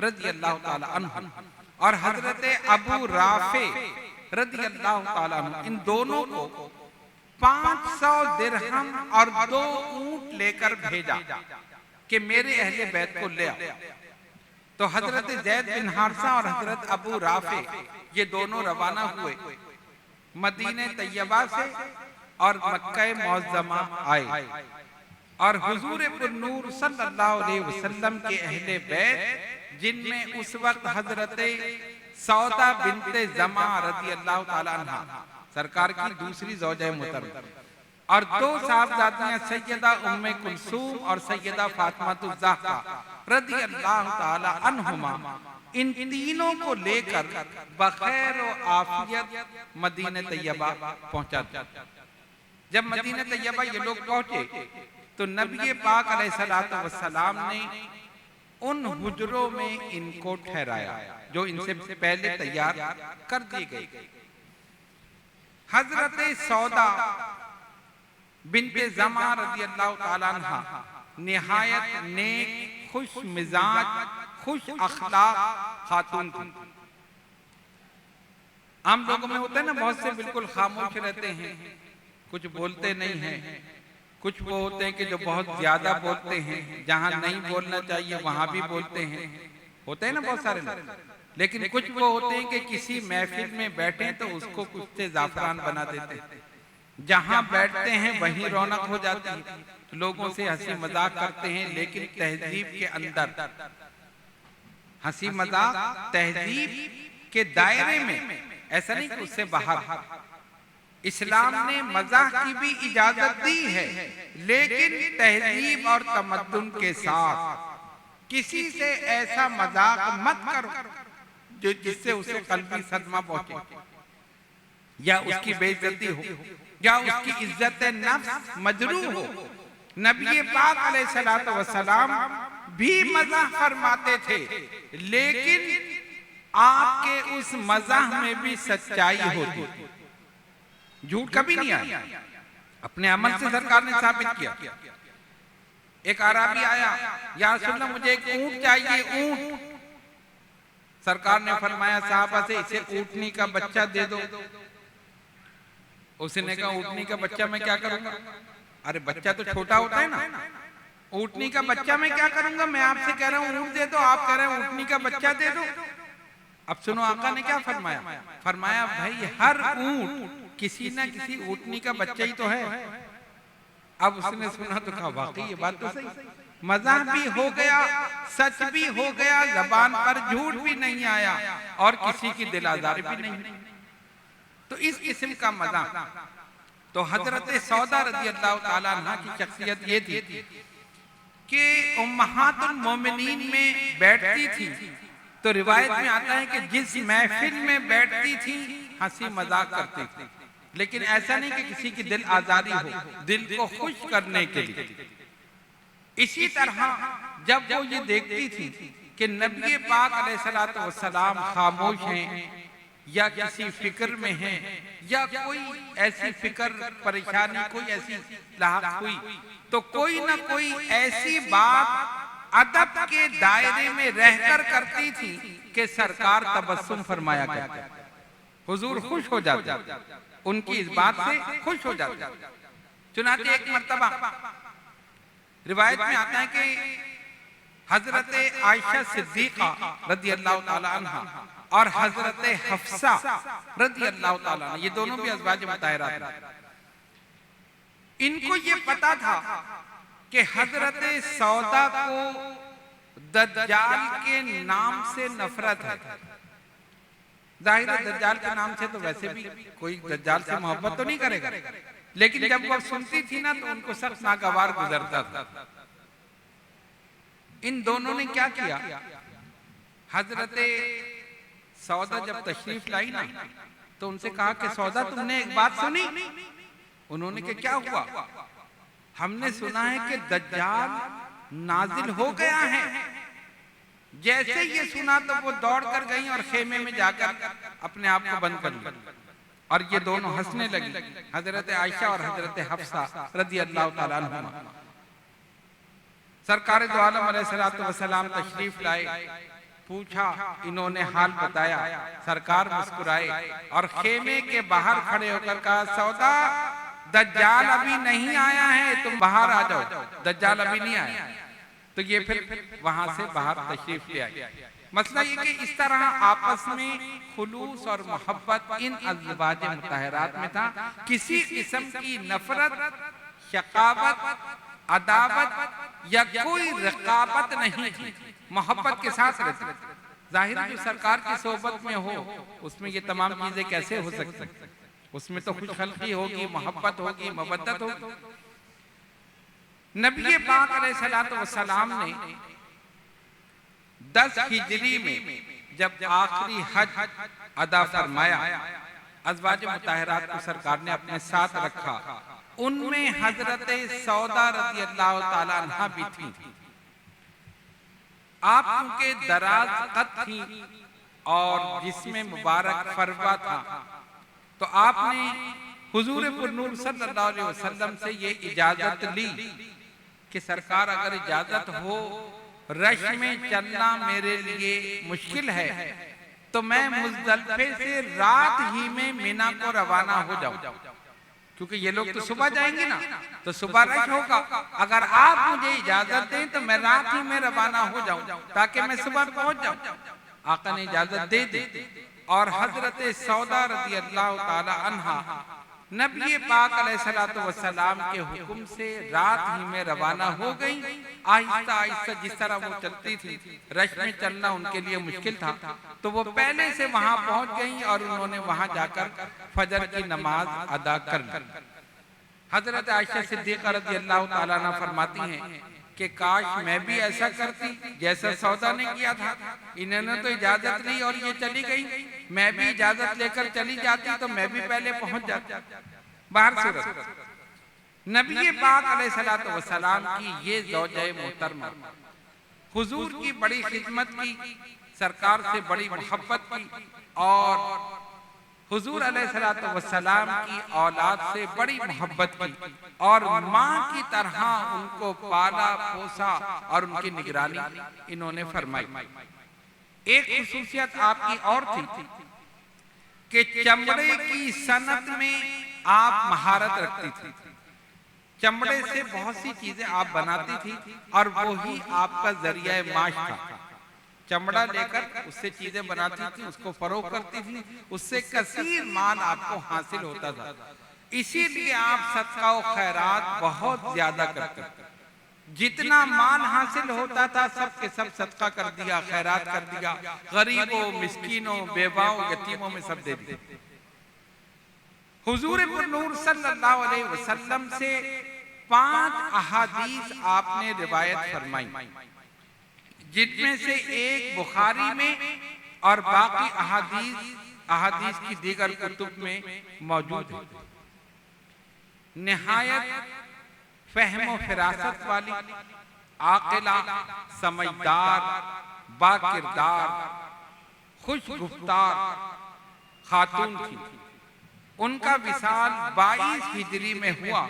रज़ी अल्लाह ताला अन्हु और हजरत अबू राफे रज़ी अल्लाह ताला अन्हु, इन दोनों को 500 दिरहम और 2 ऊंट लेकर भेजा कि मेरे अहले बैत को ले आओ। तो हजरत ज़ैद बिन हारिसा और हजरत अबू राफे ये दोनों रवाना हुए मदीने तैयबा से और मक्का मुअज़्ज़मा आए और हुजूर पुन्नूर सल्लल्लाहु अलैहि वसल्लम के अहले बैत, जिनमें उस वक्त हजरत सौदा बिनते ज़मा रज़ी अल्लाह ताला अन्हा सरकार की दूसरी ज़ौजा मुहतरमा और 2 साहबजादियां सैयदा उम्मे कुलसूम और सैयदा फातिमा ज़हरा रज़ी अल्लाह ताला अन्हुमा, इन तीनों को लेकर बखैर और आफियत मदीने तैयबा पहुंचा। जब मदीने तैयबा ये लोग पहुंचे तो नबी पाक अलैहिस्सलातु वस्सलाम ने उन हुजरों में इनको ठहराया जो इनसे पहले तैयार कर दी गई। हजरत सौदा बिनते ज़मा रज़ी अल्लाह ताला अन्हा निहायत नेक, खुश मिजाज, खुश अखलाक खातून थी। आम लोगों में होता है ना, बहुत से बिल्कुल खामोश रहते हैं, कुछ बोलते नहीं हैं। कुछ वो होते हैं कि जो बहुत ज्यादा बोलते हैं, जहां नहीं बोलना चाहिए वहां भी बोलते हैं, होते हैं ना बहुत सारे लोग। लेकिन कुछ वो होते हैं कि किसी महफिल में बैठे तो उसको कुछ से जाफरान बना देते हैं, जहां बैठते हैं वहीं रौनक हो जाती है, लोगों से हंसी मजाक करते हैं, लेकिन तहजीब के अंदर, हंसी मजाक तहजीब के दायरे में, ऐसा नहीं कि उससे बाहर। इस्लाम ने मजाक की भी इजाजत दी है, लेकिन तहजीब और तमद्दुन के साथ। किसी से ऐसा मजाक मत करो जो जिससे उसे कल्बी सदमा पहुंचे, या उसकी बेइज्जती हो, या उसकी इज्जत नफ्स मजरूह हो। नबी पाक अलैहिस्सलातु वस्सलाम भी मजाक फरमाते थे, लेकिन आपके उस मजाक में भी सच्चाई होती, झूठ कभी नहीं आया। अपने अमल से सरकार ने साबित किया। एक आराबी आया, या रसूलल्लाह मुझे एक ऊंट चाहिए, ऊंट। सरकार ने फरमाया साहबा से, इसे ऊंटनी का बच्चा दे दो। उसने कहा ऊंटनी का बच्चा मैं क्या करूंगा? अरे बच्चा तो छोटा होता है ना, ऊंटनी का बच्चा मैं क्या करूंगा? मैं आपसे कह रहा हूं ऊंट दे दो, आप कह रहे हैं ऊंटनी का बच्चा दे दो। अब सुनो आका ने क्या फरमाया। फरमाया भाई हर ऊंट किसी ना किसी ऊंटनी का बच्चा ही तो है। अब उसने सुना तो कहा वाकई ये बात तो सही, मजाक भी हो गया, सच भी हो गया, जबान पर झूठ भी नहीं आया, और किसी की दिल आजारी भी नहीं। तो इस किस्म का मजाक। तो हजरत सौदा रज़ी अल्लाह ताला अन्हा की शख्सियत ये थी कि उम्महातुल मोमिनीन में बैठती थी, तो रिवायत में आता है कि जिस महफिल में बैठती थी हंसी मजाक करती थी, लेकिन ऐसा नहीं कि किसी की दिल आजारी हो, दिल को खुश करने के लिए। इसी तरह जब वो ये देखती थी कि नबी पाक अलैहिस्सलातु वस्सलाम खामोश हैं, या किसी फिक्र में हैं, या कोई ऐसी फिक्र परेशानी, कोई ऐसी लाहक हुई, तो कोई ना कोई ऐसी बात अदब के दायरे में रहकर करती थी कि सरकार तबस्सुम फरमाया करते, हुजूर खुश हो जाते, उनकी इस बात से खुश हो जाते। चुनांचे एक मर्तबा रिवायत में आता है कि हजरत आयशा सिद्दीका रज़ी अल्लाह ताला अन्हा और हजरत हफ्सा रज़ी अल्लाह ताला अन्हा, ये दोनों भी अज़वाज मुताहरात हैं, इनको ये पता था कि हजरत सौदा को दज्जाल के नाम से नफरत है। जाहिर है दज्जाल के नाम से तो वैसे भी कोई दज्जाल से मोहब्बत तो नहीं करेगा, लेकिन जब वो सुनती थी ना तो उनको सख्त नागवार गुजरता था। इन दोनों ने क्या किया, हजरत सौदा जब तशरीफ लाई ना तो उनसे कहा कि सौदा तुमने एक बात सुनी? उन्होंने कहा क्या हुआ? हमने सुना है कि दज्जाल नाजिल हो गया है। जैसे ये सुना तो वो दौड़ कर गई और खेमे में जाकर अपने आप को बंद कर लिया, और ये दोनों हंसने लगी, हजरत आयशा और हजरत हफ्सा रज़ी अल्लाह ताला अन्हुमा। सरकार दो आलम अलैहिस्सलातु वस्सलाम तशरीफ लाए, पूछा, इन्होंने हाल बताया, सरकार मुस्कुराए और खेमे के बाहर खड़े होकर कहा सौदा दज्जाल अभी नहीं आया है, तुम बाहर आ जाओ, दज्जाल अभी नहीं आया। तो ये फिर वहां से बाहर तशरीफ ले आए। मसला ये कि इस तरह आपस में खुलूस और मोहब्बत इन अज़वाज मुताहरात में था, किसी किस्म की नफरत, शकावत, अदावत या कोई रकाबत नहीं थी, मोहब्बत के साथ रहते। जाहिर जो सरकार की सोबत में हो उसमें ये तमाम चीजें कैसे हो सकती, उसमें तो खुश खल्की होगी, मोहब्बत होगी, मवद्दत होगी। नबी पाक अलैहिस्सलातु वस्सलाम ने 10 हिजरी में जब आखिरी हज अदा फरमाया, अज़वाज मुताहरात को सरकार ने अपने साथ रखा, उनमें हजरत सौदा रज़ी अल्लाह ताला अन्हा भी थी। आप उनके दराज कद थी और जिसमें मुबारक फरवा था, तो आपने हुजूर पुरनूर सल्लल्लाहु अलैहि वसल्लम से ये इजाजत ली कि सरकार अगर इजाजत हो, रश में चलना मेरे लिए मुश्किल है, तो मैं मुजदलिफे से रात ही में मिना को रवाना हो जाऊं, क्योंकि ये लोग तो सुबह जाएंगे ना, तो सुबह रश होगा। अगर आप मुझे इजाजत दें तो मैं रात ही में रवाना हो जाऊं ताकि मैं सुबह पहुंच जाऊं। आका ने इजाजत दे दी और हजरत सौदा रज़ी अल्लाह ताला अन्हा नबी पाक अलैहिस्सलातु वस्सलाम के हुक्म से रात ही में रवाना हो गई। आहिस्ता आहिस्ता जिस तरह वो चलती थी, रश में चलना उनके लिए मुश्किल था, तो वो पहले से वहां पहुंच गई और उन्होंने वहां जाकर फजर की नमाज अदा कर ली। हजरत आयशा सिद्दीक़ा रज़ी अल्लाह ताला अन्हा फरमाती हैं कि काश मैं भी ऐसा करती जैसा सौदा ने किया था। इन्होंने तो इजाजत ली और ये चली गई, मैं भी इजाजत लेकर चली जाती तो मैं भी पहले पहुंच जाती। बाहर सूरत नबी पाक अलैहिस्सलातु वस्सलाम की ये ज़ौजा मोहतरमा हुजूर की बड़ी खिदमत की, सरकार से बड़ी मोहब्बत की और हुजूर अलैहिस्सलातु वस्सलाम की औलाद से बड़ी मोहब्बत की और माँ की तरह उनको पाला पोसा और उनकी निगरानी इन्होंने फरमाई। एक खुसूसियत आपकी और थी कि चमड़े की सनत में आप महारत रखती थी। चमड़े से बहुत सी चीजें आप बनाती थी और वही आपका जरिया माश था। चमड़ा लेकर उससे चीजें बनाती थी, उसको फरोख्त करती थी, उससे कसीर माल आपको हासिल होता था। इसीलिए आप सदका और खैरात बहुत ज्यादा करते थे। जितना माल हासिल होता था सब के सब सदका कर दिया, खैरात कर दिया, गरीबों, मिस्कीनों, बेवाओं, यतीमों में सब दे दिया। हुजूर नूर सल्लल्लाहु अलैहि वसल्लम से 5 अहादीस आपने रिवायत फरमाई, जिनमें से एक बुखारी में और बाकी अहादीस की दीगर कुतुब में मौजूद है। निहायत फहम फिरासत वाली, आकिला, समझदार, बाकिरदार, खुश गुफ्तार खातून थी। उनका विसाल 22 हिजरी में हुआ।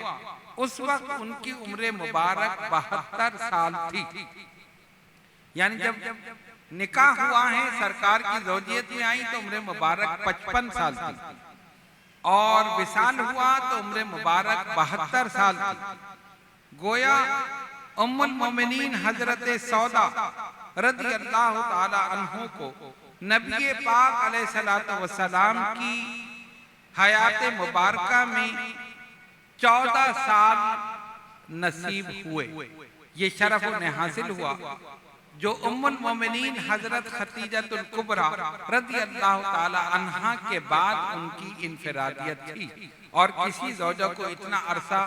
उस वक्त उनकी उम्र मुबारक 72 साल थी। यानी जब निकाह हुआ है, सरकार की ज़ौजियत में आई तो उम्र मुबारक 55 साल थी और विसाल हुआ तो उम्र मुबारक 72 साल थी। गोया उम्मुल मोमिनीन हजरत सौदा रज़ी अल्लाह ताला अन्हु को नबी पाक अलैहिस्सलातु वस्सलाम की हयात मुबारका में 14 साल नसीब हुए। ये शरफ उन्हें हासिल हुआ जो उम्मुल मोमिनीन हजरत खतीजतुल कुबरा रज़ी अल्लाह ताला अन्हा के बाद उनकी इनफरादियत थी और किसी ज़ौजा को इतना अरसा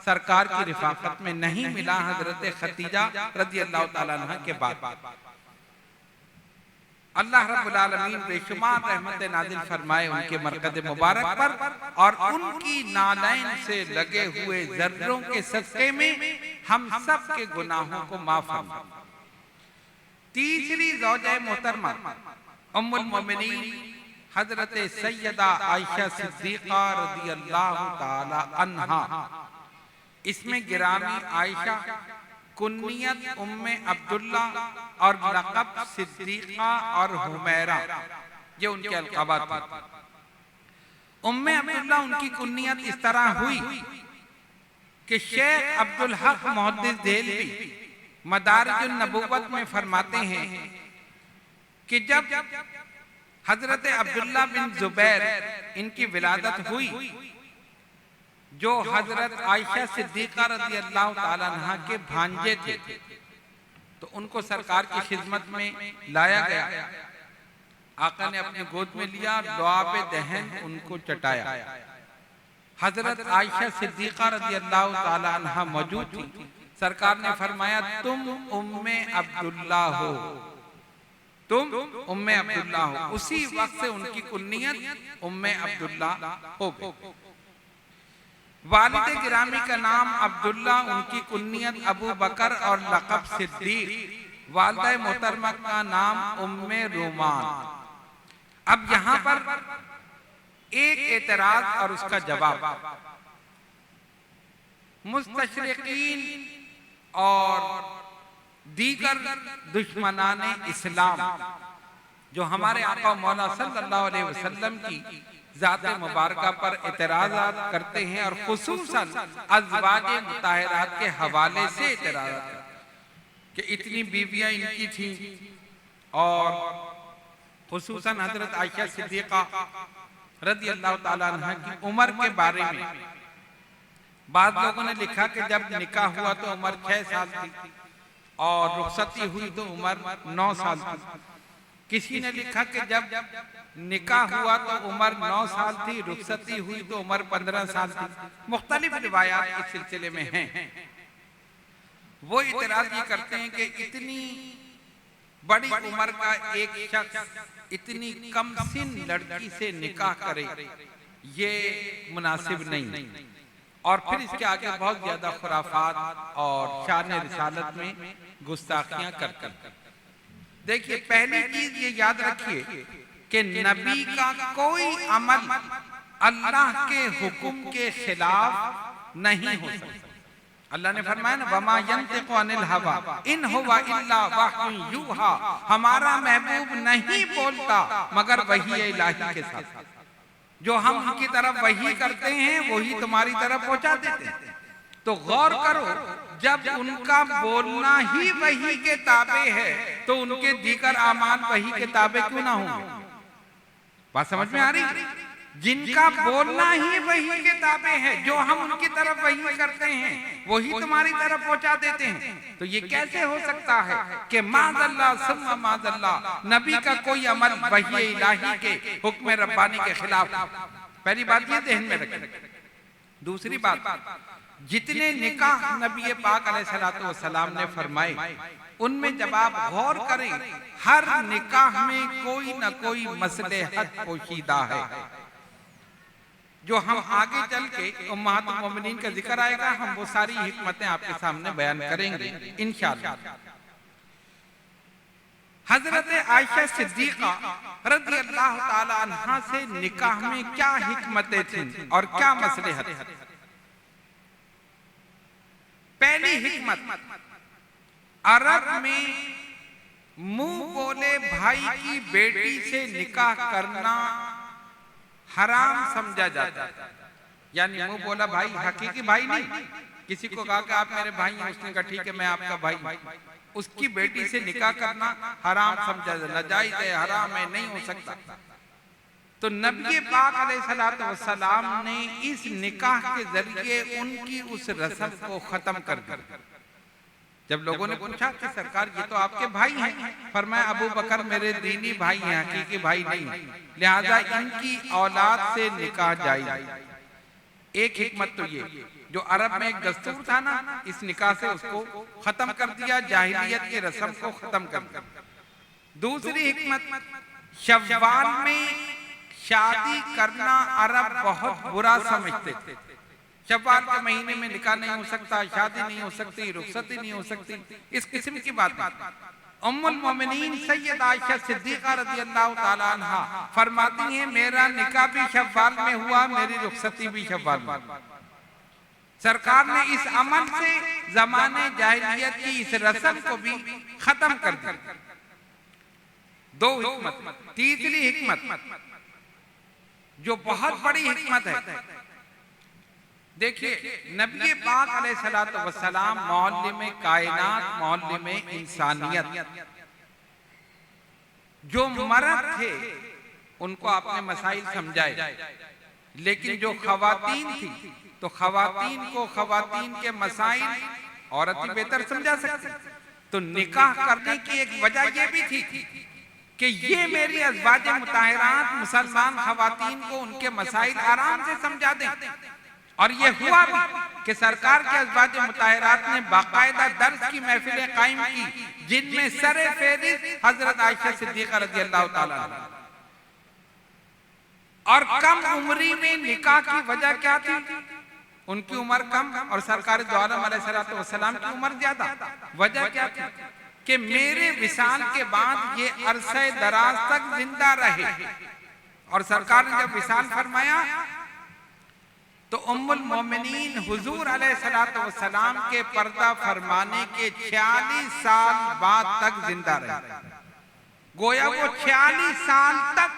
सरकार की रिफाकत में नहीं मिला हजरत खतीजा रज़ी अल्लाह ताला अन्हा के बाद। अल्लाह रब्बुल आलमीन बेशुमार रहमत नाजिल फरमाए उनके मरकज़ मुबारक पर और उनकी नालैन से लगे हुए जर्रों के सदक़े में हम सब के गुनाहों को माफ फरमाए। तीसरी ज़ौजा मोहतरमा उम्मुल मोमिनीन हजरत सैयदा आयशा सिद्दीक़ा रज़ी अल्लाह ताला अन्हा। इसमें गिरामी आयशा, कुन्नियत उम्मे अब्दुल्ला और लक़ब सिद्दीक़ा और हुमैरा, ये उनके अलक़ाबात थे। उम्मे अब्दुल्ला उनकी कुन्नियत इस तरह हुई कि शेख अब्दुल हक मुहद्दिस देलवी मदारिजुन नबुव्वत में फरमाते हैं कि जब हजरत अब्दुल्ला बिन जुबैर इनकी विलादत हुई, जो हजरत आयशा सिद्दीक़ा रज़ी अल्लाह ताला अन्हा के भांजे थे, तो उनको सरकार की खिदमत में लाया गया। आका ने अपने गोद में लिया, दुआब दहन उनको चटाया। हजरत आयशा सिद्दीक़ा रज़ी अल्लाह ताला अन्हा मौजूद थी। सरकार ने फरमाया तुम उम्मे अब्दुल्ला हो, तुम उम्मे अब्दुल्ला हो। उसी वक्त से उनकी कुन्नियत उम्मे अब्दुल्ला हो गई। वालिद गिरामी का नाम अब्दुल्ला, उनकी कुन्नियत अबू बकर और लक़ब सिद्दीक़। वालिदा मोहतरमा का नाम उम्मे रोमान। अब यहाँ पर एक एतराज और उसका जवाब। मुस्तशरिकीन और दीगर दुश्मनाने इस्लाम जो हमारे आका मौला सल्लल्लाहु अलैहि वसल्लम की ज़ात मुबारका पर इतराज़ात करते हैं और खुसूसन अज़वाजे मुताहिरात के हवाले से इतराज़ात करते हैं कि इतनी बीवियां इनकी थीं और खुसूसन हजरत आयशा सिद्दीक़ा रज़ी अल्लाह ताला अन्हा की उम्र के बारे में बाद लोगों ने लिखा कि जब निकाह हुआ तो उम्र 6 साल थी और रुखसती हुई तो उम्र 9 साल थी। किसी ने लिखा कि जब निकाह हुआ तो उम्र 9 साल थी, रुखसती हुई तो उम्र 15 साल थी। मुख्तलिफ रिवायात इस सिलसिले में हैं। वो इतराज ये करते हैं कि इतनी बड़ी उम्र का एक शख्स इतनी कम सिन लड़की से निकाह करे, ये मुनासिब नहीं। और फिर इसके आगे बहुत ज्यादा खुराफात और शान रिसालत में गुस्ताखियां करते हैं। देखिए, पहली चीज ये याद रखिए कि नबी का कोई अमल अल्लाह के हुक्म के खिलाफ नहीं हो सकता। अल्लाह ने फरमाया ना, वमा यंतिकु अनिल हवा इन हुवा इल्ला वह्युन यूहा, हमारा महबूब नहीं बोलता मगर वही इलाही के साथ। जो हम उनकी तरफ वही करते हैं वही तुम्हारी तरफ पहुंचा देते हैं। तो गौर करो, जब उनका बोलना ही वही के ताबे है तो उनके दीगर आमाल वही के ताबे क्यों ना होंगे? बात समझ में आ रही? जिनका बोलना ही वही के ताबे है, जो हम उनकी तरफ वही करते हैं वही तुम्हारी तरफ पहुंचा देते हैं। तो ये कैसे हो सकता है कि माज़ल्ला सुम्मा माज़ल्ला नबी का कोई अमल वही इलाही के हुक्म रब्बानी के खिलाफ? पहली बात ये ध्यान में रखें। दूसरी बात, जितने निकाह नबी पाक अलैहिस्सलातु वस्सलाम ने फरमाए उनमें जब आप गौर करें, हर निकाह में कोई न कोई मसलहत पोशीदा है, जो हम आगे चल के उम्महातुल मोमिनीन का जिक्र आएगा, हम वो सारी हिकमतें आपके सामने बयान करेंगे इंशाअल्लाह। हजरत आयशा सिद्दीक़ा रज़ी अल्लाह ताला अन्हा से निकाह में क्या हिकमतें थीं और क्या मसलहत? पहली हिकमत, अरब में मुंह बोले भाई की बेटी से निकाह करना हराम समझा जाता है। यानी मुंह बोला भाई, हकीकी भाई नहीं। किसी को कहा कि आप मेरे भाई हैं, उसने कहा ठीक है मैं आपका भाई, उसकी बेटी से निकाह करना हराम समझा जाता, नाजायज है, हराम है, नहीं हो सकता। तो नबी पाक अलैहिस्सलातु वस्सलाम ने इस निकाह के जरिए उनकी उस रस्म को खत्म कर दिया। जब लोगों ने पूछा कि सरकार ये तो आपके भाई हैं, फरमाया अबू बकर मेरे दीनी भाई हैं, हकीकी भाई नहीं, लिहाजा इनकी औलाद से निकाह जायज। एक हिकमत तो ये, जो अरब में एक दस्तूर था ना, इस निकाह से उसको खत्म कर दिया, जाहिलियत की रस्म को खत्म कर दिया। दूसरी हिकमत, शव्वाल में शादी करना अरब बहुत बुरा समझते थे। शव्वाल के महीने में निकाह नहीं हो सकता, शादी नहीं हो सकती, रुखसती नहीं हो सकती, इस किस्म की बात। उम्मुल मोमिनीन सैयदा आयशा सिद्दीक़ा रज़ियल्लाहु ताला अन्हा फरमाती हैं, मेरा निकाह भी शव्वाल में हुआ, मेरी रुखसती भी शव्वाल में। सरकार ने इस अमल से ज़माने जाहिलियत की इस रस्म को भी खत्म कर दिया। दो हिकमत। तीसरी हिकमत, जो बहुत बड़ी हिकमत है, देखिए नबी पाक अलैहिस्सलातु वस्सलाम मौलिम कायनात, मौलिम इंसानियत, जो मर्द थे उनको आपने मसाइल समझाए, लेकिन जो खवातीन थी तो खवातीन को खवातीन के मसाइल औरत ही बेहतर समझा सकती। तो निकाह करने की एक वजह यह भी थी कि ये मेरी अज़वाज मुताहिरात मुसलमान खवातीन को उनके मसाइल आराम से समझा दें। और ये हुआ भी कि सरकार के अज़वाज मुताहिरात ने बाकायदा दर्स की महफिलें कायम की, जिनमें सरे फेरिस्त हजरत आयशा सिद्दीक़ा रज़ियल्लाहु ताला अन्हा। और कम उम्री में निकाह की वजह क्या थी? उनकी उम्र कम और सरकार दो आलम अलैहिस्सलातु वस्सलाम की उम्र ज्यादा। वजह क्या थी? कि मेरे विसाल के बाद ये अरसे दराज तक जिंदा रहे। और सरकार ने जब विसाल फरमाया तो उम्मुल मोमिनीन हुजूर अलैहिस्सलातु वस्सलाम के पर्दा फरमाने के 46 साल बाद तक जिंदा रहे। गोया वो 46 साल तक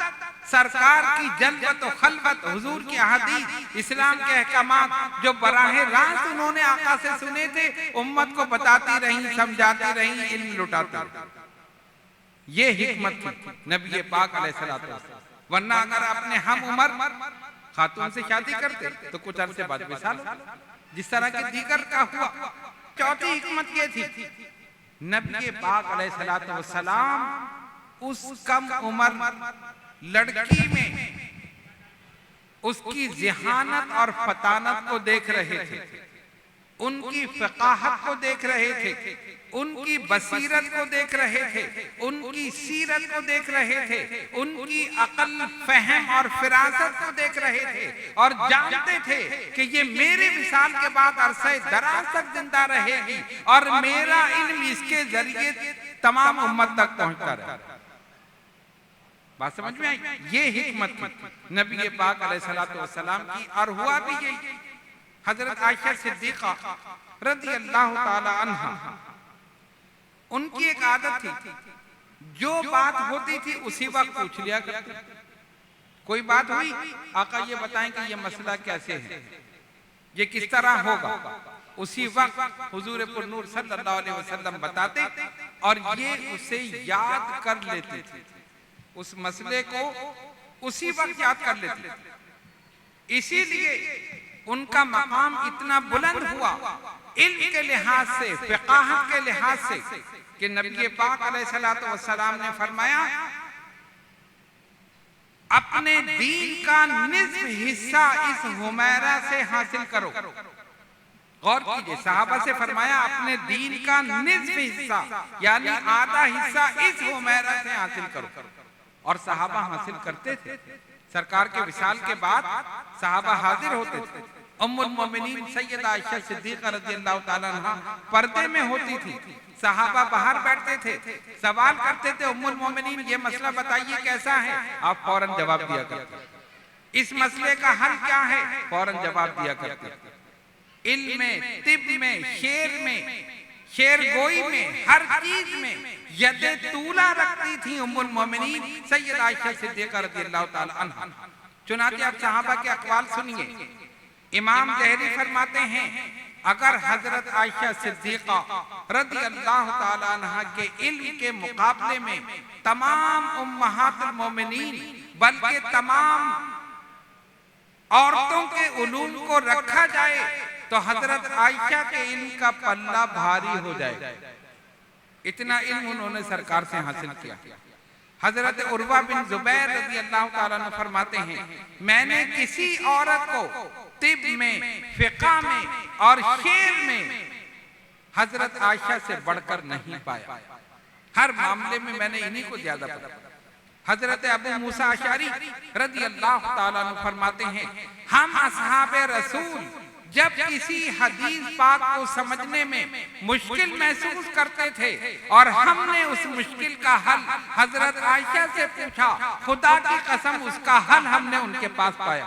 सरकार की जलवत और खलवत, हुजूर की अहादीस, इस्लाम के अहकामात जो बराह रास्त उन्होंने आका से सुने थे, उम्मत को बताती रही, समझाती रही, इल्म लुटाती रही। ये हिकमत थी नबी पाक अलैहिस्सलातु वस्सलाम। वरना अगर अपने हम उम्र खातून से शादी करते तो कुछ अरसे बाद विसाल होता, जिस तरह के दीगर का हुआ। चौथी हिकमत ये थी, नबी पाक अलैहिस्सलातु वस्सलाम उस कम उम्र लड़की में उसकी ज़हानत और फतानत को देख रहे थे, उनकी फ़क़ाहत को देख रहे थे, उनकी बसीरत को देख रहे थे, उनकी सीरत को देख रहे थे, उनकी अकल, फहम और फिरासत को देख रहे थे और जानते थे कि ये मेरे विसाल के बाद अरसे दराज तक जिंदा रहेगी और मेरा इल्म इसके जरिए तमाम उम्मत तक पहुंचता रहे। बात समझ में आई? ये हिकमत थी नबी पाक अलैहिस्सलातु वस्सलाम की। और हुआ भी यही। हजरत आयशा सिद्दीक़ा रज़ियल्लाहु ताला अन्हा, उनकी एक आदत थी, जो बात होती थी उसी वक्त पूछ लिया करती। कोई बात हुई, आका ये बताएं कि ये मसला कैसे है, ये किस तरह होगा, उसी वक्त हुजूर पुरनूर सल्लल्लाहु अलैहि वसल्लम बताते और ये उसे याद कर लेते थे, उस मसले को उसी वक्त याद कर लेते थे। इसीलिए उनका मकाम इतना बुलंद हुआ इल्म के लिहाज से, फ़क़ाहत के लिहाज से, कि नबी पाक अलैहिस्सलातु वस्सलाम ने फरमाया, अपने दीन का निस्फ हिस्सा इस हुमैरा से हासिल करो। गौर कीजिए, सहाबा से फरमाया अपने दीन का निस्फ हिस्सा यानी आधा हिस्सा इस हुमैरा से हासिल करो। और सहाबा हासिल करते थे। सरकार के विसाल के बाद सहाबा हाजिर होते थे। उम्मुल मोमिनीन सैयदा आयशा सिद्दीक़ा रज़ियल्लाहु ताला अन्हा पर्दे में होती थी, सहाबा बाहर बैठते थे, सवाल करते थे, उम्मुल मोमिनीन ये मसला बताइए कैसा है, आप फौरन जवाब दिया करते। इस मसले का हल क्या है, फौरन जवाब दिया करते। इल्म में, तिब में, शेर में, शेर गोई में, हर चीज में यदे तूला रखती थी उम्मुल मोमिनीन सैयदा आयशा सिद्दीक़ा रज़ियल्लाहु ताला अन्हा। चुनांचे आप सहाबा के अक़वाल सुनिए। इमाम ज़हरी फरमाते हैं, अगर हजरत आयशा सिद्दीक़ा रज़ियल्लाहु ताला अन्हा के इल्म के मुकाबले में तमाम उम्महातुल मोमिनीन बल्कि तमाम औरतों के उलूम को रखा जाए तो हजरत आयशा के इल्म का पल्ला भारी हो जाए। इतना इल्म उन्होंने सरकार से हासिल किया। हजरत उर्वा बिन जुबैर रज़ियल्लाहु ताला अन्हु फरमाते हैं, मैंने किसी औरत को तिब में, फिक़ा में और शेर में हजरत आयशा से बढ़कर नहीं पाया। हर मामले में मैंने इन्हीं को ज्यादा पढ़ा। हजरत अबू मूसा अशअरी रज़ियल्लाहु ताला अन्हु फरमाते हैं, हम असहाबे रसूल जब किसी हदीस पाक को समझने में मुश्किल महसूस करते थे और हमने उस मुश्किल का हल हजरत आयशा से पूछा, खुदा की कसम उसका हल हमने उनके पास पाया।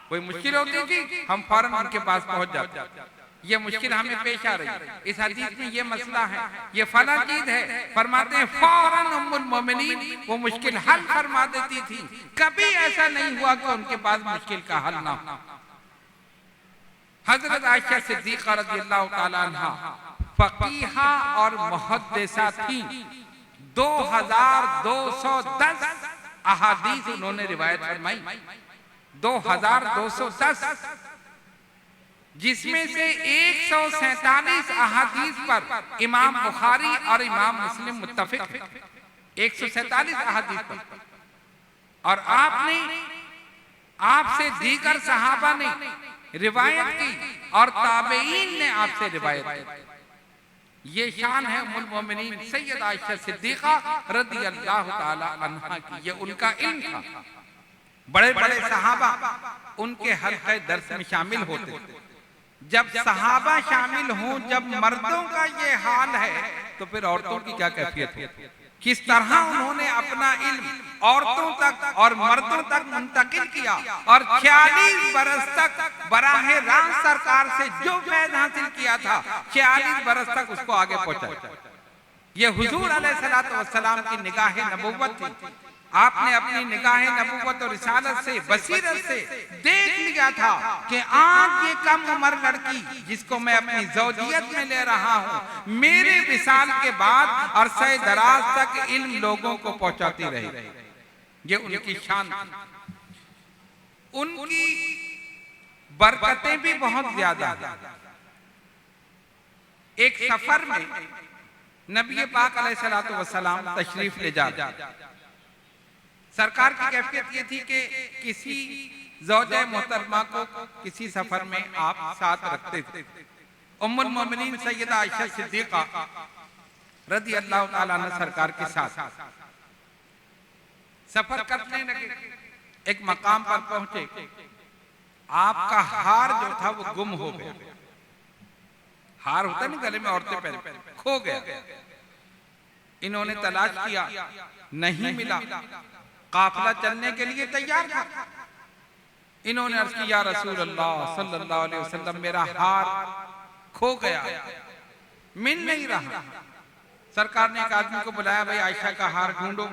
कोई मुश्किल होती थी, हम फौरन उनके पास पहुंच जाते। ये मुश्किल हमें पेश आ रही है, इस हदीस में ये मसला है, ये फला चीज है, फरमाते हैं फौरन उम्मुल मोमिनीन वो मुश्किल हल फरमा देती थी। कभी ऐसा नहीं हुआ कि उनके पास मुश्किल का हल ना हो। हजरत आयशा सिद्दीक़ा रज़ियल्लाहु ताला अन्हा फ़क़ीहा और मुहद्दिसा थी। 2210 अहादीस उन्होंने रिवायत फरमाई, 2210, जिसमें से 147 अहादीस पर इमाम बुखारी और इमाम मुस्लिम मुत्तफ़िक़ हैं। 147 अहादीस पर। और आपने, आपसे दीगर सहाबा ने रिवायत की और ताबईन ने आपसे रिवायत की। ये शान है उम्मुल मोमिनीन सैयदा आयशा सिद्दीक़ा रज़ियल्लाहु ताला अन्हा की। ये उनका इल्म था। बड़े बड़े सहाबा उनके हल्क़े दर्स में शामिल होते थे। जब सहाबा शामिल हों, जब मर्दों का ये हाल है तो फिर औरतों की क्या कैफियत है। किस तरह उन्होंने अपना इल्म औरतों तक और मर्दों तक मुंतकिल किया और 46 बरस तक बराह रास्त सरकार से जो फैज़ हासिल किया था 46 बरस तक उसको आगे पहुंचाया। ये हुजूर अलैहिस्सलातु वस्सलाम की निगाह नबुव्वत थी। आपने अपनी निगाह नबुव्वत और रिसालत से, बसीरत से देख लिया था कि आज ये कम उम्र लड़की जिसको मैं अपनी ज़ौजियत में ले रहा हूं, मेरे विसाल के बाद अरसे दराज तक इल्म लोगों को पहुंचाती रही। ये उनकी शान थी। उनकी बरकतें भी बहुत ज्यादा। एक सफर में नबी पाक अलैहिस्सलातु वस्सलाम तशरीफ ले जा, सरकार की कैफियत ये थी कि किसी ज़ौजा मोहतरमा को किसी सफर में आप साथ रखते थे। उम्मुल मोमिनीन सैयदा आयशा सिद्दीक़ा रज़ी अल्लाह ताला अन्हा सरकार के साथ सफर करने लगे। एक मकाम पर पहुंचे, आपका हार जो था वो गुम हो गया। हार होता नहीं गले में औरतें पहनते, खो गया। इन्होंने तलाश किया, नहीं मिला। काफिला चलने के लिए तैयार था। इन्होंने अर्ज किया, रसूल अल्लाह सल्लल्लाहु अलैहि वसल्लम, मेरा हार खो गया, मिल नहीं रहा। सरकार ने एक आदमी को बुलाया, भाई आयशा का हार ढूंढो।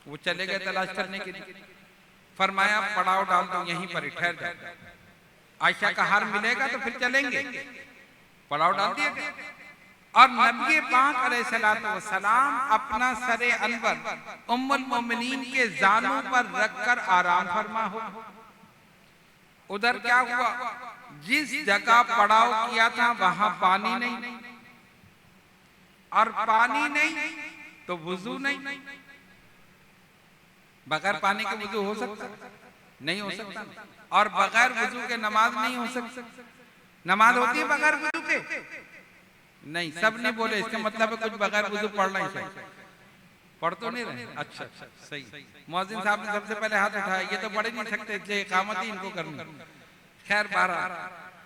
वो चले गए तलाश करने के लिए। फरमाया, पड़ाव डाल दो, यहीं पर ठहर जाओ, आयशा का हार मिलेगा तो फिर चलेंगे। पड़ाव डाल दिया गया और नबी पाक अलैहिस्सलातु वस्सलाम अपना सरे अनवर उम्मुल मोमिनीन के जानों पर रखकर आराम फरमा हो। उधर क्या हुआ, जिस जगह पड़ाव किया था वहां पानी नहीं, और पानी नहीं तो वुजू नहीं। बगैर पानी के वुजू हो सकता नहीं? हो सकता। और बगैर वुजू के नमाज नहीं हो सकती। नमाज होती है बगैर वुजू के? नहीं। सब ने बोले, इसका मतलब है कुछ बगैर वुजू पढ़ना ही चाहिए। पढ़ तो नहीं रहे? अच्छा, सही। मुअज्जिन साहब ने सबसे पहले हाथ उठाया, ये तो पढ़ ही नहीं सकते, इसलिए इकामत ही इनको करनी। खैर, बहरहाल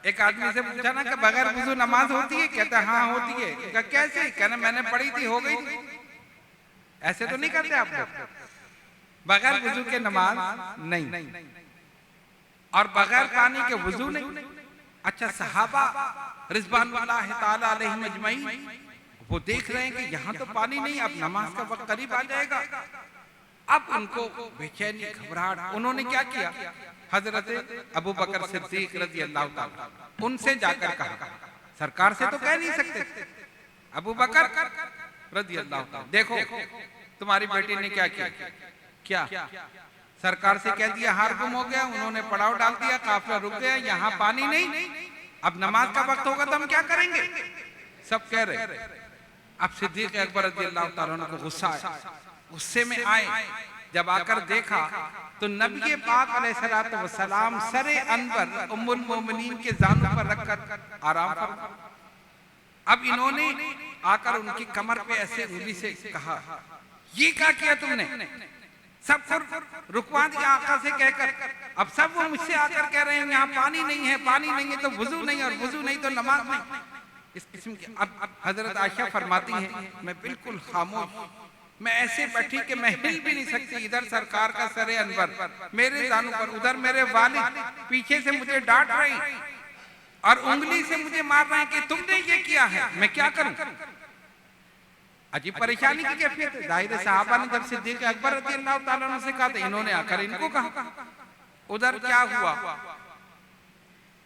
एक आदमी से पूछा ना कि बगैर वुजू नमाज होती है? कहता हाँ होती है। कैसे? कहना मैंने पढ़ी थी, हो गई थी। ऐसे तो नहीं करते आप लोग। बगैर वुजू के नमाज नहीं, और बगैर पानी के वुजू नहीं। अच्छा, सहाबा रिज़वानुल्लाह ताला अलैहिम अजमईन वो देख रहे हैं कि यहाँ तो पानी नहीं, अब नमाज का वक्त करीब आ जाएगा। अब उनको बेचैनी, घबराहट। उन्होंने क्या किया, हजरत अबू बकर सिद्दीक रज़ी अल्लाह ताला उनसे जाकर कहा, सरकार से तो कह नहीं सकते, अबू बकर रज़ी अल्लाह ताला, देखो तुम्हारी बेटी ने क्या किया। सरकार से कह दिया हार गुम हो गया, उन्होंने पड़ाव डाल दिया, काफिला रुक गया, यहाँ पानी नहीं, अब नमाज का वक्त होगा तो हम क्या करेंगे? सब कह रहे। अब सिद्दीक अकबर रज़ी अल्लाह ताला अन्हु को गुस्सा आया। गुस्से में आए, जब आकर देखा तो नबी पाक अलैहिस्सलातु वस्सलाम सरे अनवर उम्मुल मोमिनीन के जानों पर रखकर आराम फरमा। अब इन्होंने आकर उनकी कमर पे ऐसे उंगली से कहा, ये क्या किया तुमने? सब रुकवा दिया आका से कहकर। अब सब वो मुझसे आकर कह रहे हैं यहाँ पानी नहीं है, पानी नहीं है तो वुजू नहीं, और वुजू नहीं तो नमाज नहीं। इस किस्म की। अब हजरत आयशा फरमाती हैं, मैं बिल्कुल खामोश, मैं ऐसे बैठी कि मैं हिल भी नहीं सकती। इधर सरकार का सरे अनवर मेरे जानों पर, उधर मेरे वालिद पीछे से मुझे डांट रही और उंगली से मुझे मार रहे हैं कि तुमने ये किया है, मैं क्या करूं? अजीब परेशानी की कैफियत है। जाहिर है साहबा ने जब सिद्दीक अकबर रज़ी अल्लाह ताला अन्हु से कहा था, इन्होंने आकर इनको कहा। उधर क्या हुआ,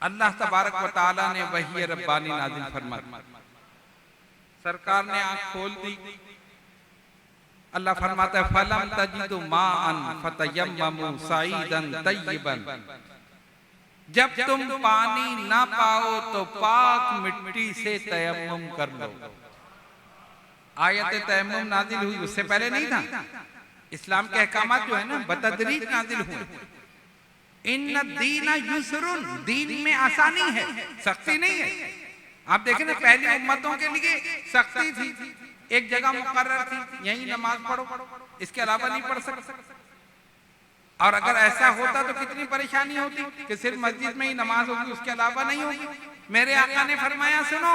अल्लाह तबारक व तआला ने वही रब्बानी नाज़िल फरमाई। सरकार ने आंख खोल दी। अल्लाह फरमाता है, फलम तजिदु माअन फतयम्ममू सईदन तय्यिबन, जब तुम पानी ना पाओ तो पाक मिट्टी से तयम्मुम कर लो। आयत तयम्मुम नाजिल हुई, उससे पहले नहीं था। इस्लाम के अहकामात जो है ना बतदरीज नाजिल हुए। इन्ना दीना युसरुन, दीन में आसानी है, सख्ती नहीं है। आप देखें ना, पहली उम्मतों के लिए सख्ती थी, एक जगह मुकर्रर थी, यही नमाज पढ़ो, इसके अलावा नहीं पढ़ सकते। और अगर ऐसा होता तो कितनी परेशानी होती कि सिर्फ मस्जिद में ही नमाज होगी, उसके अलावा नहीं होगी। मेरे आका ने फरमाया, सुनो,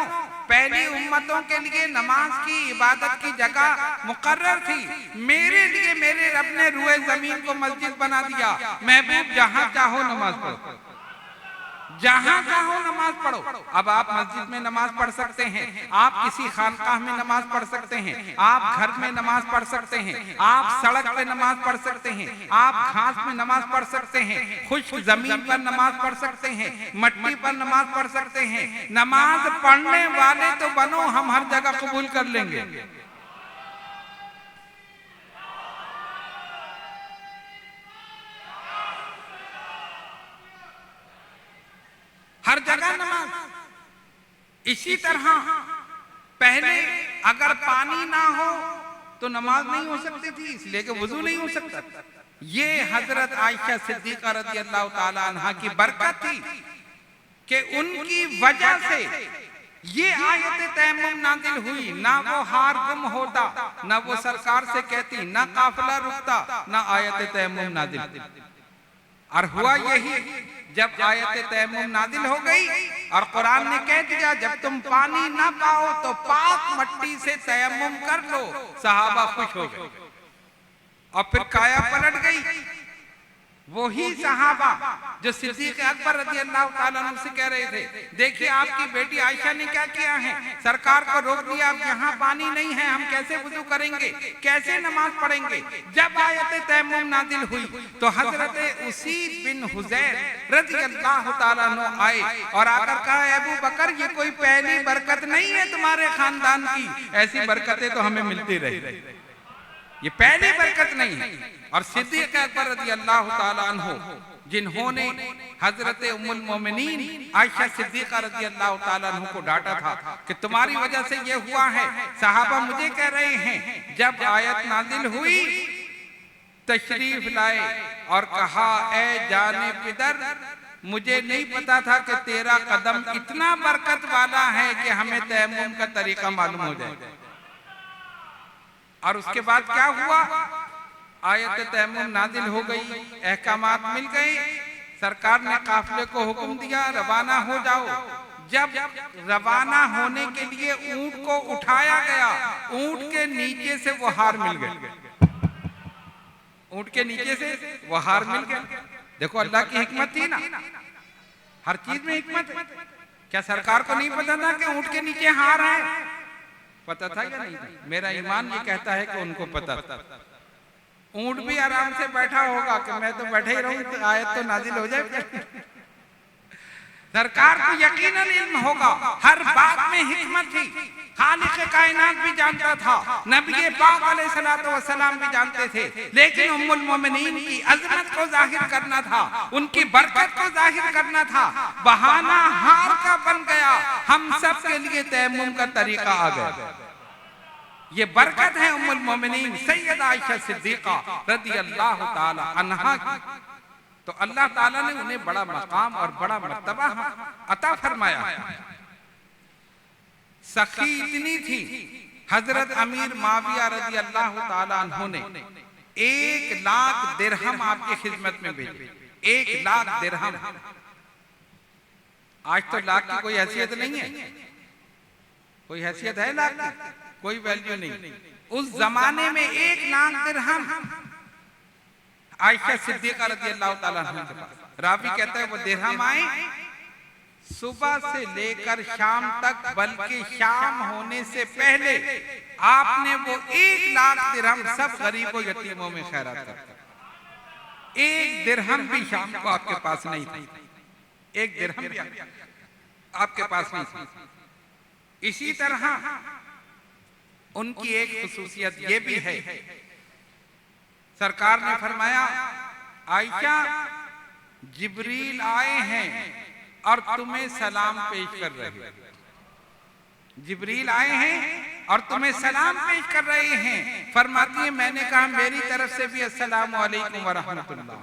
पहली उम्मतों के लिए नमाज की इबादत की जगह मुकर्रर थी, मेरे लिए मेरे रब ने रूए जमीन को मस्जिद बना दिया। महबूब जहां चाहो नमाज पढ़ो, जहां चाहो नमाज पढ़ो। अब आप मस्जिद में नमाज पढ़ सकते हैं, आप किसी खानकाह में नमाज पढ़ सकते हैं, आप घर में नमाज पढ़ सकते हैं, आप सड़क पे नमाज पढ़ सकते हैं, आप घास में नमाज पढ़ सकते हैं, खुश्क जमीन पर नमाज पढ़ सकते हैं, मट्टी पर नमाज पढ़ सकते हैं। नमाज पढ़ने वाले तो बनो, हम हर जगह कबूल कर लेंगे। हर जगह नमाज। इसी तरह पहले अगर पानी ना हो तो नमाज नहीं हो सकती थी, इसलिए कि वुजू नहीं हो सकता। ये हजरत आयशा सिद्दीका रज़ी अल्लाह ताला अन्हा की बरकत थी कि उनकी वजह से ये आयत तयम्मुम नाज़िल हुई। ना वो हार गुम होता, ना वो सरकार से कहती, ना काफिला रुकता, ना आयत तयम्मुम नाज़िल। और हुआ यही, जब आयत तयम्मुम नाज़िल हो गई और कुरान ने कह दिया जब तुम पानी ना पाओ तो पाक मट्टी से तयम्मुम कर लो, सहाबा खुश हो गए और फिर काया पलट गई। वही सहाबा जो सिद्दीक़ अकबर रज़ी अल्लाह ताला अन्हु से कह रहे थे, देखिए आपकी बेटी आयशा ने क्या किया है, सरकार को रोक दिया, अब यहाँ पानी नहीं है, हम कैसे वुज़ू करेंगे, कैसे नमाज पढ़ेंगे। जब आयत तयम्मुम नाज़िल हुई तो हजरत उसीद बिन हुज़ैर रज़ी अल्लाह ताला अन्हु आए और आकर कहा, अबू बकर ये कोई पहली बरकत नहीं है तुम्हारे खानदान की, ऐसी बरकतें तो हमें मिलती रही, ये पहली बरकत नहीं है। और सिद्दीक़ अकबर रज़ी अल्लाह ताला अन्हु जिन्होंने हजरत उम्मुल मोमिनीन आयशा सिद्दीक़ा रज़ी अल्लाह ताला अन्हु को डांटा था कि तुम्हारी वजह से ये हुआ है, सहाबा मुझे कह रहे हैं जब आयत नाज़िल हुई तशरीफ लाए और कहा, ए जाने पिदर मुझे नहीं पता था कि तेरा कदम इतना बरकत वाला है कि हमें तयम्मुम का तरीका मालूम हो जाए। और उसके बाद क्या हुआ, आयत तयम्मुम नाज़िल हो गई, अहकामात मिल गए, सरकार ने काफिले को हुक्म दिया रवाना हो जाओ। जब रवाना होने के लिए ऊंट को उठाया गया, ऊंट के नीचे से वो हार मिल गए, ऊंट के नीचे से वो हार मिल गए। देखो अल्लाह की हिकमत थी ना, हर चीज में हिकमत है। क्या सरकार को नहीं पता था कि ऊंट के नीचे हार है? पता था या नहीं था? मेरा ईमान ये कहता है कि उनको पता था। ऊंट भी आराम से बैठा होगा कि मैं तो बैठे ही रहूं, तो आयत तो नाजिल हो जाए। सरकार को यकीनन इल्म होगा, हर बात में हिकमत थी। खालिक कायनात भी जानता था, नबी पाक अलैहिस्सलातु वस्सलाम भी जानते थे, लेकिन उम्मुल मोमिनीन की अजमत को जाहिर करना था, उनकी बरकत को जाहिर करना था। बहाना हार का बन गया, हम सब के लिए तयम्मुम का तरीका आ गया। ये बरकत है उम्मुल मोमिनीन सैयदा आयशा सिद्दीका रज़ी अल्लाह ताला अन्हा की। तो अल्लाह ताला ने उन्हें बड़ा मकाम और बड़ा मर्तबा अता फरमाया। सखी इतनी थी, हजरत अमीर माविया रज़ी अल्लाह ताला अन्हु ने 1 लाख दिरहम आपकी खिदमत में भेजे। 1 लाख दिरहम। आज तो लाख की कोई हैसियत नहीं है, कोई हैसियत है लाख की? कोई वैल्यू नहीं। उस जमाने में 1 लाख दिरहम आयशा सिद्दीका रज़ी अल्लाह ताला अन्हा के पास। रावी कहता है वो दिरहम आए सुबह से लेकर शाम तक, बल्कि शाम होने से पहले आपने वो 1 लाख दिरहम सब गरीबों यतीमों में खैरात कर दी। 1 दिरहम भी शाम को आपके पास नहीं था, 1 दिरहम भी आपके पास नहीं था। इसी तरह उनकी एक खुसूसियत ये भी है, सरकार ने फरमाया आयशा जिब्रील आए हैं और तुम्हें सलाम पेश कर रहे हैं। जिब्रील आए हैं और तुम्हें सलाम पेश कर रहे हैं। फरमाती है मैंने कहा मेरी तरफ से भी अस्सलाम वालेकुम व रहमतुल्लाह,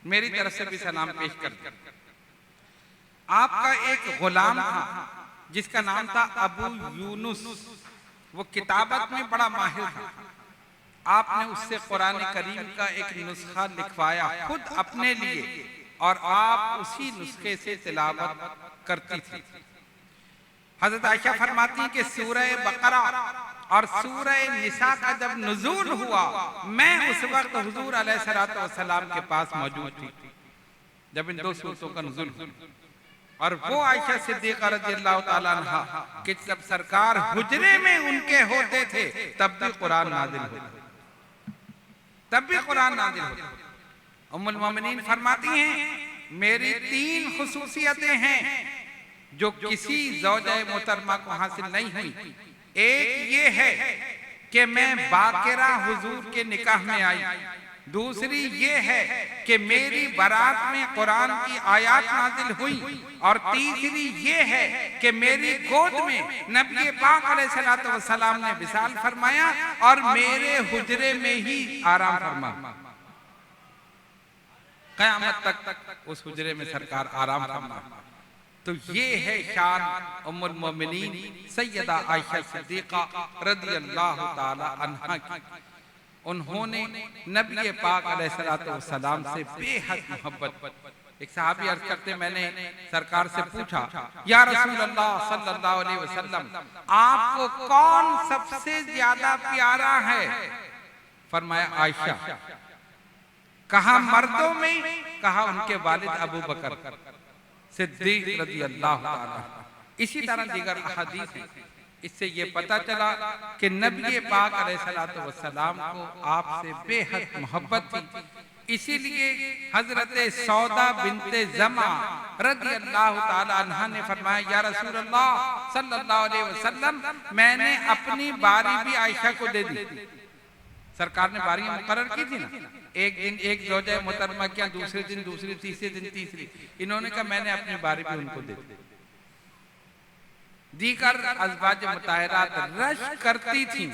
मेरी तरफ से भी सलाम पेश कर दिया। आपका एक गुलाम था जिसका नाम था अबू यूनुस, वो किताबत में बड़ा माहिर था। आपने उससे कुरान करीम का एक नुस्खा लिखवाया खुद अपने लिए, और आप उसी नुस्खे से तिलावत करती थी। हजरत आयशा फरमाती कि सूरह बकरा और सूरह निसा का जब नुज़ूल हुआ, मैं उस वक्त हुजूर अलैहिस्सलातु वस्सलाम के पास मौजूद थी जब इन 2 सूरतों का नुज़ूल हुआ। और वो आयशा सिद्दीक़ा रज़ियल्लाहु ताला अन्हा कि जब सरकार हुजरे में उनके होते थे तब भी कुरान नाजिल होता, तब भी कुरान नाजिल होता। उम्मुल मोमिनीन फरमाती हैं मेरी 3 खुसूसियतें हैं जो किसी ज़ौजा मोहतरमा को हासिल नहीं हुई। एक ये है कि मैं बाकिरा हुजूर के निकाह में आई, दूसरी ये है कि मेरी बारात में कुरान की आयत नाजिल हुई, और तीसरी ये है कि मेरी गोद में नबी पाक अलैहिस्सलातु वस्सलाम ने विसाल फरमाया और मेरे हुजरे में ही आराम फरमा। क़यामत तक उस हुजरे में सरकार आराम फरमा। तो ये है शान उम्मुल मोमिनीन सैयदा आयशा सिद्दीक़ा रज़ियल्लाहु ताला अन्हा की। उन्होंने नबी पाक अलैहिस्सलातु वस्सलाम से बेहद मोहब्बत। एक सहाबी अर्ज करते मैंने सरकार से पूछा या रसूल अल्लाह सल्लल्लाहु अलैहि वसल्लम आपको कौन सबसे ज्यादा प्यारा है? फरमाया आयशा। कहा मर्दों में? कहा उनके वालिद अबू बकर सिद्दीक रज़ियल्लाहु ताला। इसी तरह दीगर अहादीस हैं। इससे ये पता चला कि नबी पाक अलैहिस्सलातु वस्सलाम को आपसे बेहद मोहब्बत थी। इसीलिए हजरत सौदा बिनते ज़मा रज़ियल्लाहु ताला अन्हा ने फरमाया या रसूल अल्लाह सल्लल्लाहु अलैहि वसल्लम मैंने अपनी बारी भी आयशा को दे दी। सरकार ने बारियां मुकर्रर की थी ना, एक दिन एक ज़ौजा मोहतरमा क्या, दूसरे दिन दूसरी, तीसरे दिन तीसरी। इन्होंने कहा मैंने अपनी बारी भी उनको दे दी। दीगर अज़वाज मुताहरात रश करती थी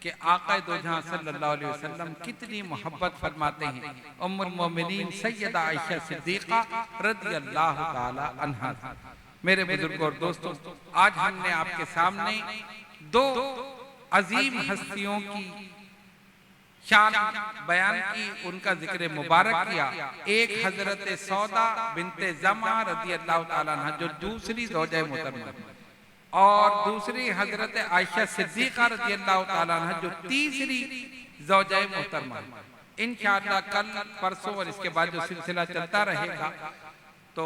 कि आका दो जहां सल्लल्लाहु अलैहि वसल्लम कितनी मोहब्बत फरमाते हैं। उम्मुल मोमिनीन सैयदा आयशा सिद्दीक़ा रज़ियल्लाहु ताला अन्हा। मेरे बुजुर्गों और दोस्तों, आज हमने आपके सामने 2 अजीम हस्तियों की शान बयान की, उनका जिक्र मुबारक किया। एक हजरत सौदा बिनते ज़मा रज़ियल्लाहु ताला अन्हा जो दूसरी ज़ौजा मोहतरमा, और दूसरी हजरत आयशा सिद्दीक़ा रज़ियल्लाहु ताला अन्हा जो तीसरी ज़ौजा मोहतरमा। इंशाअल्लाह कल परसों और इसके बाद जो सिलसिला चलता रहेगा तो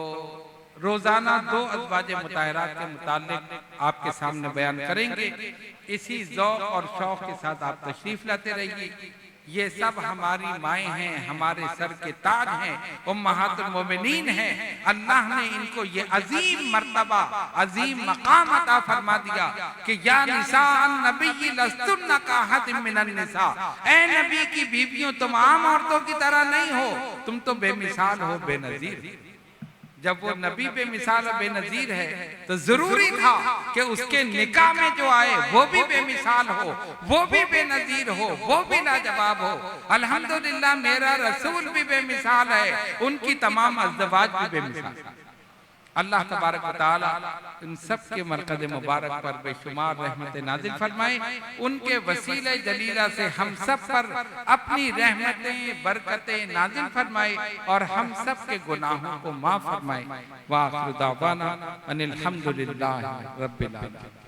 रोजाना 2 अज़वाज मुताहरात के मुताल्लिक आपके सामने बयान करेंगे। इसी ज़ौक़ और शौक़ के साथ आप तशरीफ लाते रहिए। ये सब हमारी माएँ हैं, हमारे सर के ताज हैं, उम्महातुल मोमिनीन हैं। अल्लाह ने इनको ये अजीम मर्तबा, अजीम मकाम अता फरमा दिया कि या निसाअन नबी लस्तुन्ना काहतिम मिनन निसा। ए नबी की बीवियों तुम आम औरतों की तरह नहीं हो, तुम तो बेमिसाल हो, बेनजीर। जब वो नबी बेमिसाल और बेनजीर है तो जरूरी था कि उसके निकाह में जो आए वो भी बेमिसाल हो, वो भी बेनजीर हो, वो भी लाजवाब हो। अल्हम्दुलिल्लाह मेरा रसूल भी बेमिसाल है, उनकी तमाम अज़वाज भी बेमिसाल। अल्लाह तबारक व तआला इन सब के मरकज़ मुबारक पर बेशुमार रहमतें नाज़िल फरमाए। उनके वसीले जलीला से हम सब पर अपनी रहमतें बरकतें नाज़िल फरमाए और हम सब के गुनाहों को माफ़ फरमाए। व आखिरु दावाना अनिल हम्दुलिल्लाहि रब्बिल आलमीन।